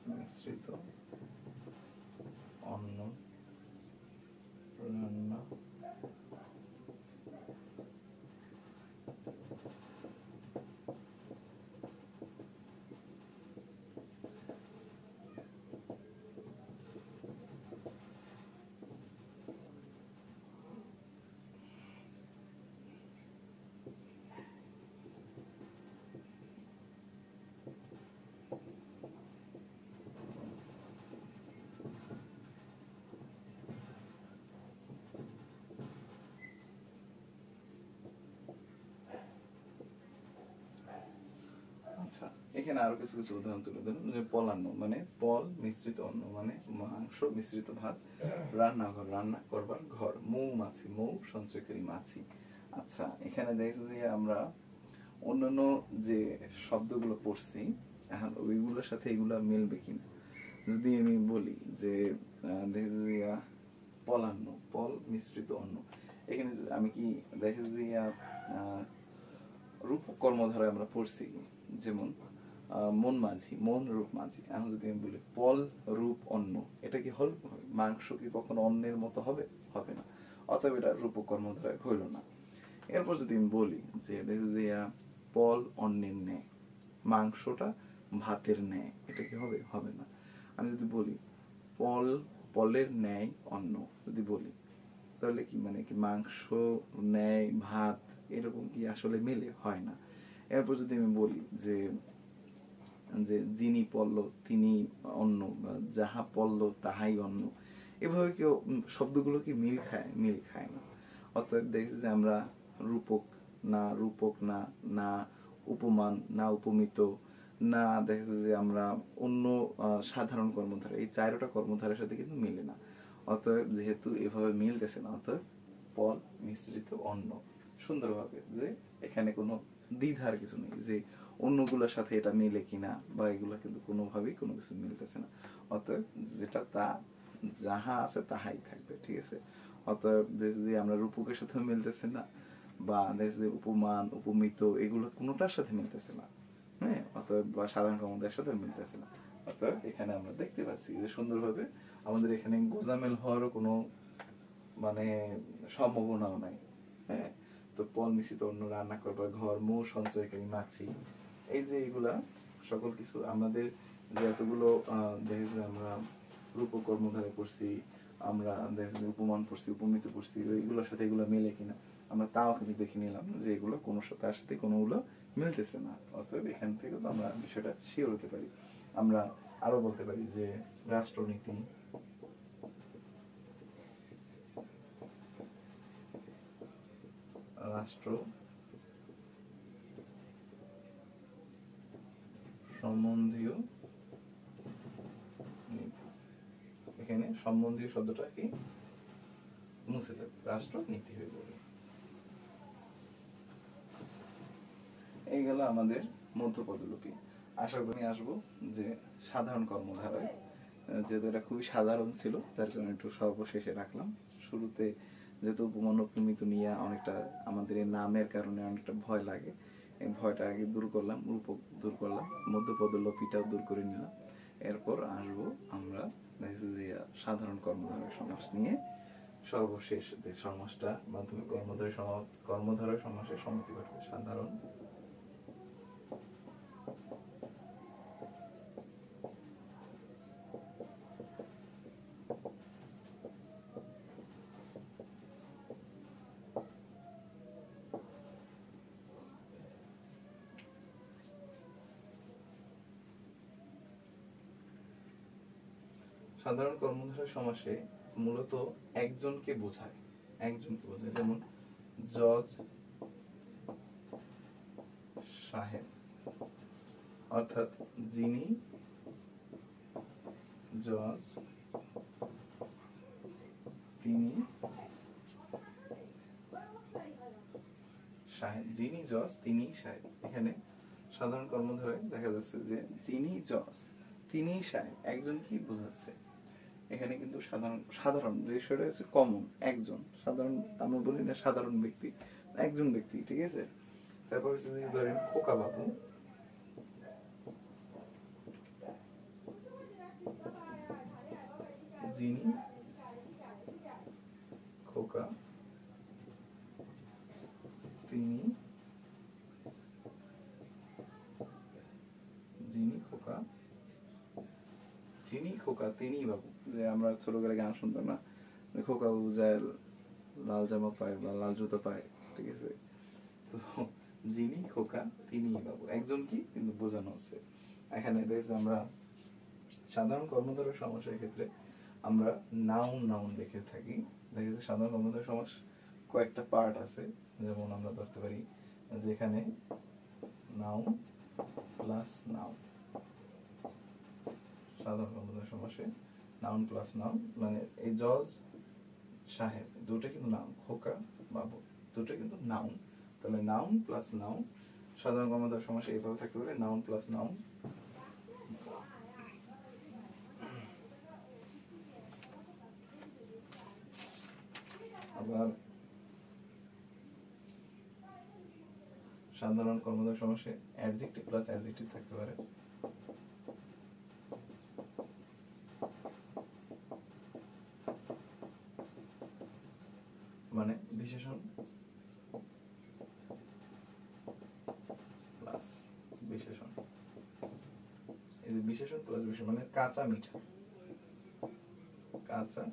মিশ্রিত অন্ন, রান্না, আচ্ছা এখানে আরো কিছু কিছু উদাহরণ তুলে ধরুন। যে পলান্ন মানে পল মিশ্রিত অন্ন মানে মাংস মিশ্রিত ভাত, রান্নাঘর রান্না করবার ঘর, মৌমাছি মৌ সঞ্চয়কারী মাছি। আচ্ছা এখানে দেখছি যে আমরা অন্যান্য যে শব্দগুলো পড়ছি এখন ওইগুলোর সাথে এগুলা মিলবে কিনা। যদি আমি বলি যে দেখছি যে পলান্ন পল মিশ্রিত অন্ন, এখানে আমি কি দেখছি যে রূপ কর্মধারায় আমরা পড়ছি, যেমন মন মাঝি মন রূপ মাঝি। এখন যদি আমি বলি পল রূপ অন্ন, এটা কি হল মাংস কি কখনো অন্নের মতো হবে? হবে না, অতএব এটা রূপ কর্মধারায় হইল না। এরপর যদি আমি বলি যে পল অন্নের ন্যায়, মাংসটা ভাতের ন্যায়, এটা কি হবে? হবে না। আমি যদি বলি পল পলের ন্যায় অন্ন, যদি বলি তাহলে কি মানে কি মাংস ন্যায় ভাত এরকম কি আসলে মেলে? হয় না। এরপর যদি আমি বলি যে যে যিনি পড়ল তিনি অন্য, বা যাহা পড়ল তাহাই অন্য, এভাবে কেউ শব্দগুলো কি মিল খায়? মিল খায় না। অতএব দেখছি যে আমরা রূপক না, রূপক না, না উপমান, না উপমিত, না দেখছি যে আমরা অন্য সাধারণ কর্মধারা, এই চারটা কর্মধারার সাথে কিন্তু মিলে না। অতএব যেহেতু এভাবে মিলতেছে না, অতএব পল মিশ্রিত অন্ন। সুন্দরভাবে যে এখানে কোনো দ্বিধার কিছু নেই যে অন্যগুলোর সাথে এটা মিলে কিনা, বা এগুলো কিন্তু কোনোভাবেই কোনো কিছু মিলতেছে না। অতএব যেটা তা যাহা আছে তাহাই থাকবে, ঠিক আছে। অতএব যে আমরা রূপকের সাথেও মিলতেছে না, বা যে উপমান উপমিত এগুলো কোনোটার সাথে মিলতেছে না, হ্যাঁ, অতএব বা সাধারণ কর্মধারের সাথে মিলতেছে না। অতএব এখানে আমরা দেখতে পাচ্ছি যে সুন্দরভাবে আমাদের এখানে গোজামেল হওয়ারও কোনো মানে সম্ভাবনাও নাই, হ্যাঁ। তো পল মিশ্রিত অন্ন, রান্না করবার ঘর, মৌ সঞ্চয়কারী মাছি, এই যে এগুলা সকল কিছু আমাদের যে এতগুলো আমরা রূপ কর্মধারে পড়ছি, আমরা উপমান পড়ছি উপমিত পড়ছি, এইগুলোর সাথে এগুলো মেলে কিনা আমরা তাও কিন্তু দেখে নিলাম যে এগুলো কোনো তার সাথে কোনোগুলো মিলতেছে না। অতএব এখান থেকে তো আমরা বিষয়টা শিওর হতে পারি। আমরা আরো বলতে পারি যে রাষ্ট্রনীতি, রাষ্ট্র সম্বন্ধীয় নীতি, এখানে সম্বন্ধীয় শব্দটা কি মুছে দেবে, রাষ্ট্র নীতি হয়ে যাবে। এই গেল আমাদের মধ্যপদলোপী। আশা করি আসবো যে সাধারণ কর্মধারায়, যেহেতু এটা খুবই সাধারণ ছিল যার কারণে একটু সর্বশেষে রাখলাম। শুরুতে যেহেতু উপমান উপমিত নিয়ে অনেকটা আমাদের এই নামের কারণে অনেকটা ভয় লাগে, এই ভয়টা আগে দূর করলাম, রূপক দূর করলাম, মধ্যপদলোপীটাও দূর করে নিলাম। এরপর আসবো আমরা যে সাধারণ কর্মধারয় সমাস নিয়ে, সর্বশেষ যে সমাসটা মাধ্যমিক কর্মধারয় সমাসের সমাপ্তি ঘটবে। সাধারণ সাধারণ কর্মধারয় সমাসে মূলত একজনকে বোঝায়, যেমন জজ সাহেব, অর্থাৎ যিনি জজ তিনি সাহেব, যিনি জজ তিনি সাহেব। এখানে সাধারণ কর্মধারয় দেখা যাচ্ছে যে যিনি জজ তিনি সাহেব, একজন কি বোঝাচ্ছে, এখানে কিন্তু সাধারণ রেশিওটা হচ্ছে কমন, একজন সাধারণ, আমরা বলি না সাধারণ ব্যক্তি, একজন ব্যক্তি, ঠিক আছে। তারপর হচ্ছে যে ধরেন খোকা বাবু, যিনি খোকা তিনি, যিনি খোকা তিনি বাবু, যে আমরা ছোটবেলায় গান শুনতাম না, খোকা বাবু যায় লাল জামা পায় বা লাল জুতো পায়, ঠিক আছে। তো যিনি খোকা তিনি বাবু, একজন কি কিন্তু বোঝানো হচ্ছে। এখানে দেখছি আমরা সাধারণ কর্মধারয় সমাসের ক্ষেত্রে আমরা নাউন দেখে থাকি। দেখেছি সাধারণ কর্মধারয় সমাস কয়েকটা পার্ট আছে, যেমন আমরা ধরতে পারি যেখানে নাউন প্লাস নাউন, সাধারণ কর্মধারয় সমাসে নাউন প্লাস নাউন, মানে এই জজ সাহেব দুটো কিন্তু নাউন, খোকা বাবু দুটো কিন্তু নাউন, তাহলে নাউন প্লাস নাউন সাধারণ কর্মধারয় সমাসে এইভাবে থাকতে পারে, নাউন প্লাস নাউন। আবার সাধারণ কর্মধারয় সমাসে অ্যাডজেক্টিভ প্লাস অ্যাডজেক্টিভ থাকতে পারে, মানে বিশেষণ প্লাস বিশেষণ, এই যে বিশেষণ প্লাস বিশেষণ, মানে কাঁচা মিঠা, কাঁচা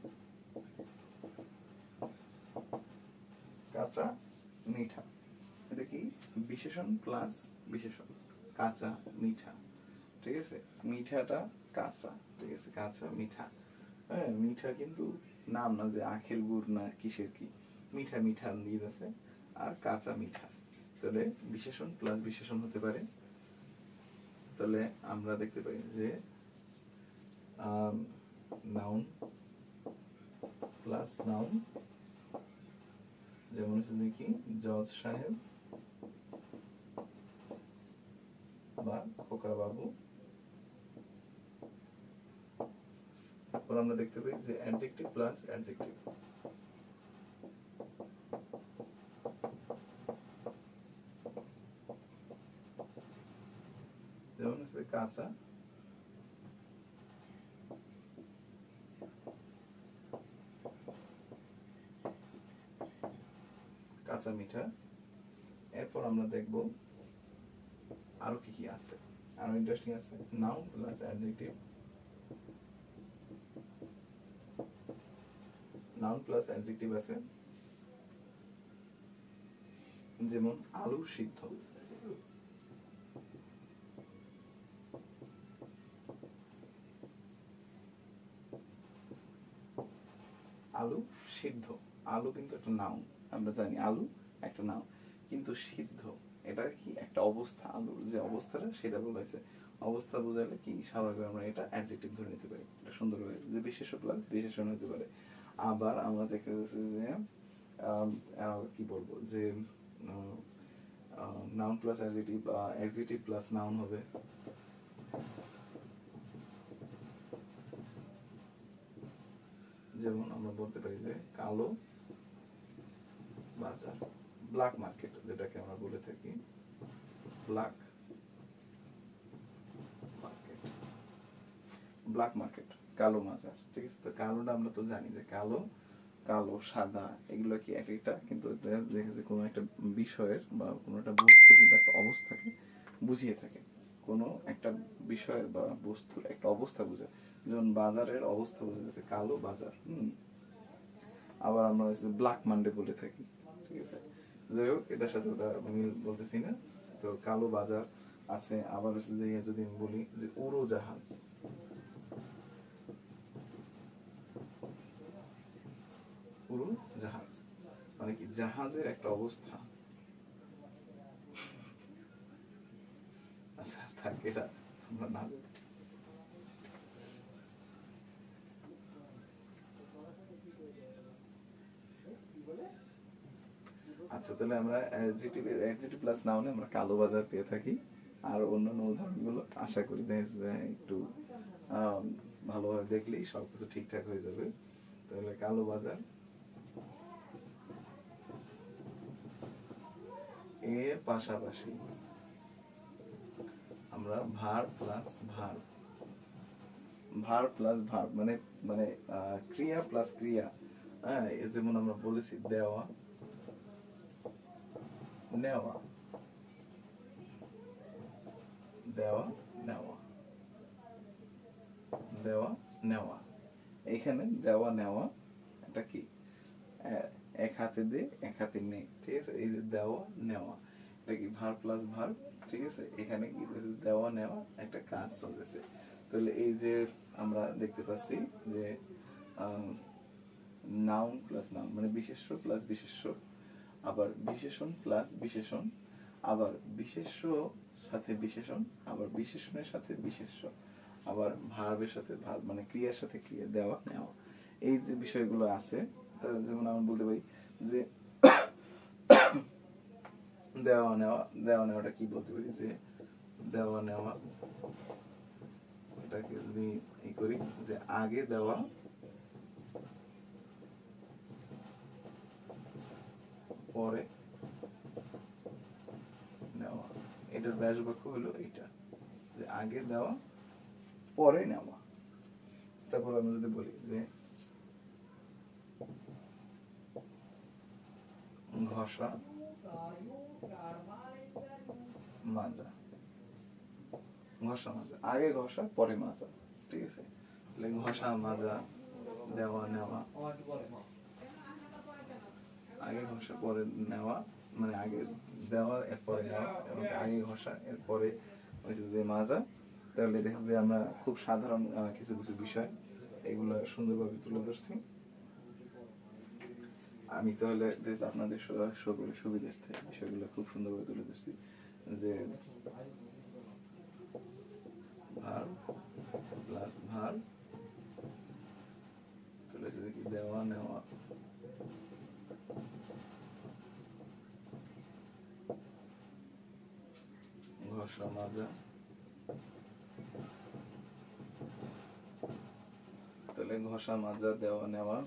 মিঠা, এটা কি বিশেষণ প্লাস বিশেষণ, কাঁচা মিঠা, ঠিক আছে। মিঠাটা কাঁচা, ঠিক আছে, কাঁচা মিঠা। হ্যাঁ, মিঠা কিন্তু নাম না যে আখের গুড় না কিসের কি, মিঠা মিঠা দিয়ে আছে, আর কাঁচা মিঠা, তাহলে বিশেষণ প্লাস বিশেষণ হতে পারে। তাহলে আমরা দেখতে পাই যে নাউন প্লাস নাউন, যেমন হচ্ছে দেখি জজ সাহেব বা খোকা বাবু। তারপর আমরা দেখতে পাই যে অ্যাডজেক্টিভ প্লাস অ্যাডজেক্টিভ, যেমন হচ্ছে কাঁচা, কাঁচা মিঠা। এরপর আমরা দেখব আরো কি কি আছে, আরো ইন্টারেস্টিং আছে, noun plus adjective, noun plus adjective আছে, যেমন আলু সিদ্ধ, আলু সিদ্ধ, আলু কিন্তু একটা নাউন, আমরা জানি আলু একটা নাউন, কিন্তু সিদ্ধ এটা কি একটা অবস্থা, আলুর যে অবস্থাটা সেটা বলেছে, অবস্থা বোঝালে কি স্বাভাবিক আমরা এটা অ্যাডজেক্টিভ ধরে নিতে পারি, এটা সুন্দর হয়ে যে বিশেষ্য প্লাস বিশেষণ হতে পারে। আবার আমরা দেখতে যাচ্ছি যে কি বলবো যে noun plus adjective, adjective plus noun হবে, যেমন আমরা বলতে পারি যে কালো বাজার, ব্ল্যাক মার্কেট যেটাকে আমরা বলে থাকি, ব্ল্যাক মার্কেট, ব্ল্যাক মার্কেট কালো বাজার, ঠিক আছে। তো কালোটা আমরা তো জানি যে কালো, কালো সাদা এগুলো কি এক একটা, কিন্তু দেখেছি কোনো একটা বিষয়ের বা কোনো একটা বস্তুর কিন্তু একটা অবস্থাকে বুঝিয়ে থাকে, কোনো একটা বিষয়ের বা বস্তুর একটা অবস্থা বোঝায়, যেমন বাজারের অবস্থা বোঝাচ্ছে কালো বাজার। আবার আমরা ব্ল্যাক মানডে বলে থাকি, ঠিক আছে। যাই হোক, এটার সাথে ওটা মিল বলতেছি না। তো কালো বাজার আছে। আবার হচ্ছে যে যদি আমি বলি যে উড়োজাহাজ, মানে কি জাহাজের একটা অবস্থা। আচ্ছা থাকে এটা আমরা না আচ্ছা তাহলে আমরা অ্যাডজেক্টিভ প্লাস নাউনে আমরা কালো বাজার পেয়ে থাকি। আর অন্যান্য উদাহরণগুলো আশা করি একটু ভালোভাবে দেখলেই সবকিছু ঠিকঠাক হয়ে যাবে। তাহলে কালো বাজার এর পাশাপাশি আমরা ভার প্লাস ভার মানে মানে ক্রিয়া প্লাস ক্রিয়া। হ্যাঁ, যেমন আমরা বলেছি দেওয়া নেওয়া, দেওয়া নেওয়া, দেওয়া নেওয়া। এখানে দেওয়া নেওয়া এটা কি এক হাতে দে এক হাতে নে, ঠিক আছে। এই যে দেওয়া নেওয়া এটা কি ভার প্লাস ভার, ঠিক আছে। এখানে কি দেওয়া নেওয়া একটা কাজ চলতেছে। তাহলে এই যে আমরা দেখতে পাচ্ছি যে নাউন প্লাস নাউন মানে বিশেষ্য প্লাস বিশেষ্য, আবার বিশেষণ প্লাস বিশেষণ, আবার বিশেষ্য সাথে বিশেষণ, আবার বিশেষণের সাথে বিশেষ্য, আবার ভার্বের সাথে ভার্ব মানে ক্রিয়ার সাথে ক্রিয়া, দেওয়া নেওয়া। এই যে বিষয়গুলো আছে, যেমন আমরা বলতে পারি যে দেওয়া নেওয়াটা কি বলতে পারি যে দেওয়া নেওয়া এটাকে যদি ই করি যে আগে দেওয়া পরে নেওয়া। এটার ব্যাস বাক্য হলো এইটা যে আগে দেওয়া পরে নেওয়া। তারপর আমরা যদি বলি যে ঘষা মাজা, ঘষা মাজা আগে ঘষা পরে মাজা, ঠিক আছে। ঘষা মাজা দেওয়া নেওয়া, আগে ঘষা পরে নেওয়া মানে আগে দেওয়া এরপরে নেওয়া, এবং আগে ঘষা এরপরে হচ্ছে যে মাজা। তাহলে দেখা যায় আমরা খুব সাধারণ কিছু কিছু বিষয় এগুলো সুন্দরভাবে তুলে ধরছি। আমি তাহলে আপনাদের সকলের সুবিধার্থে বিষয়গুলো খুব সুন্দরভাবে তুলে ধরছি যে ভার প্লাস ভার তুলেছে কি দেওয়া নেওয়া, ঘষা মাজা। তাহলে ঘষা মাজা দেওয়া নেওয়া,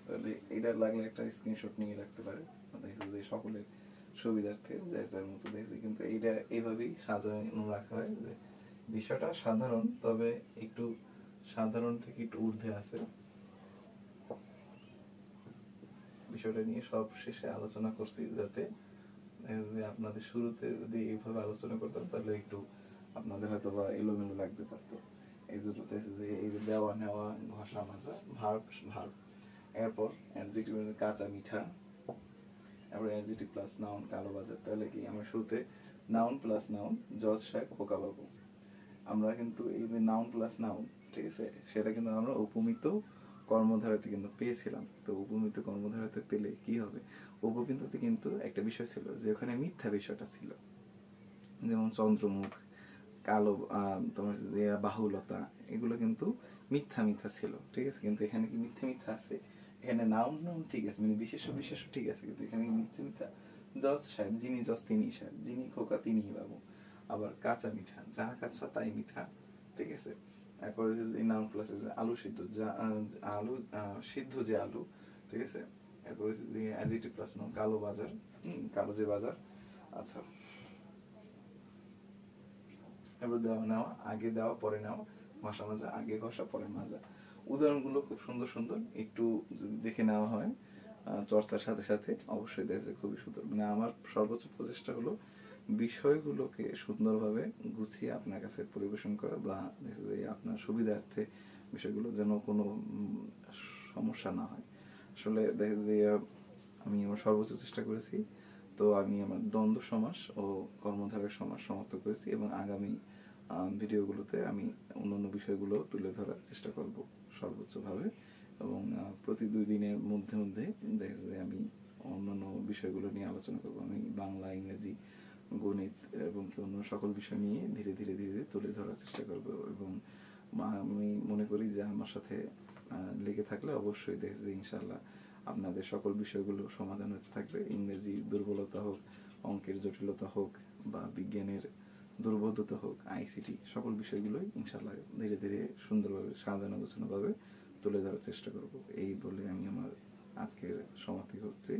তাহলে এটা লাগলে একটা স্ক্রিনশট নিয়ে রাখতে পারে সকলের সুবিধার্থে যার মতো দেখছি। কিন্তু এইটা এইভাবেই সাজানো রাখা হয় যে বিষয়টা সাধারণ, তবে একটু সাধারণ থেকে একটু ঊর্ধ্বে আছে। বিষয়টা নিয়ে সব শেষে আলোচনা করছি যাতে আপনাদের শুরুতে যদি এইভাবে আলোচনা করতাম তাহলে একটু আপনাদের হয়তো বা এলোমেলো লাগতে পারতো। এই দুটোতে যে এই দেওয়া নেওয়া ঘষা মাজা ভার্ব ভার্ব, এরপর অ্যাডজেক্টিভ কাঁচা মিঠা, এরপর অ্যাডজেক্টিভ প্লাস নাউন কালো বাজার। তাহলে কি আমরা শুরুতে নাউন প্লাস নাউন জজ সাহেব খোকা বাবু। আমরা কিন্তু এই যে নাউন প্লাস নাউন, ঠিক আছে, সেটা কিন্তু আমরা উপমিত কর্মধারাতে কিন্তু পেয়েছিলাম। তো উপমিত কর্মধারাতে পেলে কি হবে, উপমিততে কিন্তু একটা বিষয় ছিল যে ওখানে মিথ্যা বিষয়টা ছিল, যেমন চন্দ্রমুখ কালো তোমার বাহুলতা, এগুলো কিন্তু মিথ্যা মিথ্যা ছিল, ঠিক আছে। কিন্তু এখানে কি মিথ্যা মিথ্যা আছে, এখানে নাউন নাউন ঠিক আছে মানে বিশেষ বিশেষ ঠিক আছে, কিন্তু এখানে মিথ্যা মিথ্যা জজ সাহেব যিনি জজ তিনি সাহেব, যিনি খোকা তিনি বাবু, আবার কাঁচা মিঠা যা কাঁচা তাই মিঠা, ঠিক আছে। তারপরে নাউন প্লাস আলু সিদ্ধ যা আলু সিদ্ধ যে আলু, ঠিক আছে। এরপরে অ্যাডজেক্টিভ প্লাস নাউন কালো বাজার, কালো যে বাজার। আচ্ছা, এবার দেওয়া নেওয়া আগে দেওয়া পরে নেওয়া, ঘষা মাজা আগে ঘষা পরে মাজা। উদাহরণগুলো খুব সুন্দর সুন্দর, একটু যদি দেখে নেওয়া হয় চর্চার সাথে সাথে অবশ্যই দেখে খুবই সুন্দর। মানে আমার সর্বোচ্চ প্রচেষ্টা হলো বিষয়গুলোকে সুন্দরভাবে গুছিয়ে আপনার কাছে পরিবেশন করা, বা আপনার সুবিধার্থে বিষয়গুলো যেন কোনো সমস্যা না হয়। আসলে দেখা যায় আমি আমার সর্বোচ্চ চেষ্টা করেছি। তো আমি আমার দ্বন্দ্ব সমাস ও কর্মধারয় সমাস সমাপ্ত করেছি, এবং আগামী ভিডিওগুলোতে আমি অন্যান্য বিষয়গুলো তুলে ধরার চেষ্টা করব সর্বোচ্চভাবে, এবং প্রতি 2 দিনের মধ্যে মধ্যে দেখা যায় আমি অন্যান্য বিষয়গুলো নিয়ে আলোচনা করব। আমি বাংলা, ইংরেজি, গণিত এবং কি অন্য সকল বিষয় নিয়ে ধীরে ধীরে ধীরে ধীরে তুলে ধরার চেষ্টা করব। এবং আমি মনে করি যে আমার সাথে লেগে থাকলে অবশ্যই দেখে যে ইনশাল্লাহ আপনাদের সকল বিষয়গুলো সমাধান হতে থাকবে। ইংরেজি দুর্বলতা হোক, অঙ্কের জটিলতা হোক, বা বিজ্ঞানের দুর্বোধ্যতা হোক, আইসিটি, সকল বিষয়গুলোই ইনশাল্লাহ ধীরে ধীরে সুন্দরভাবে সাজানো গোছানোভাবে তুলে ধরার চেষ্টা করব। এই বলে আমি আমার আজকের সমাপ্তি করছি।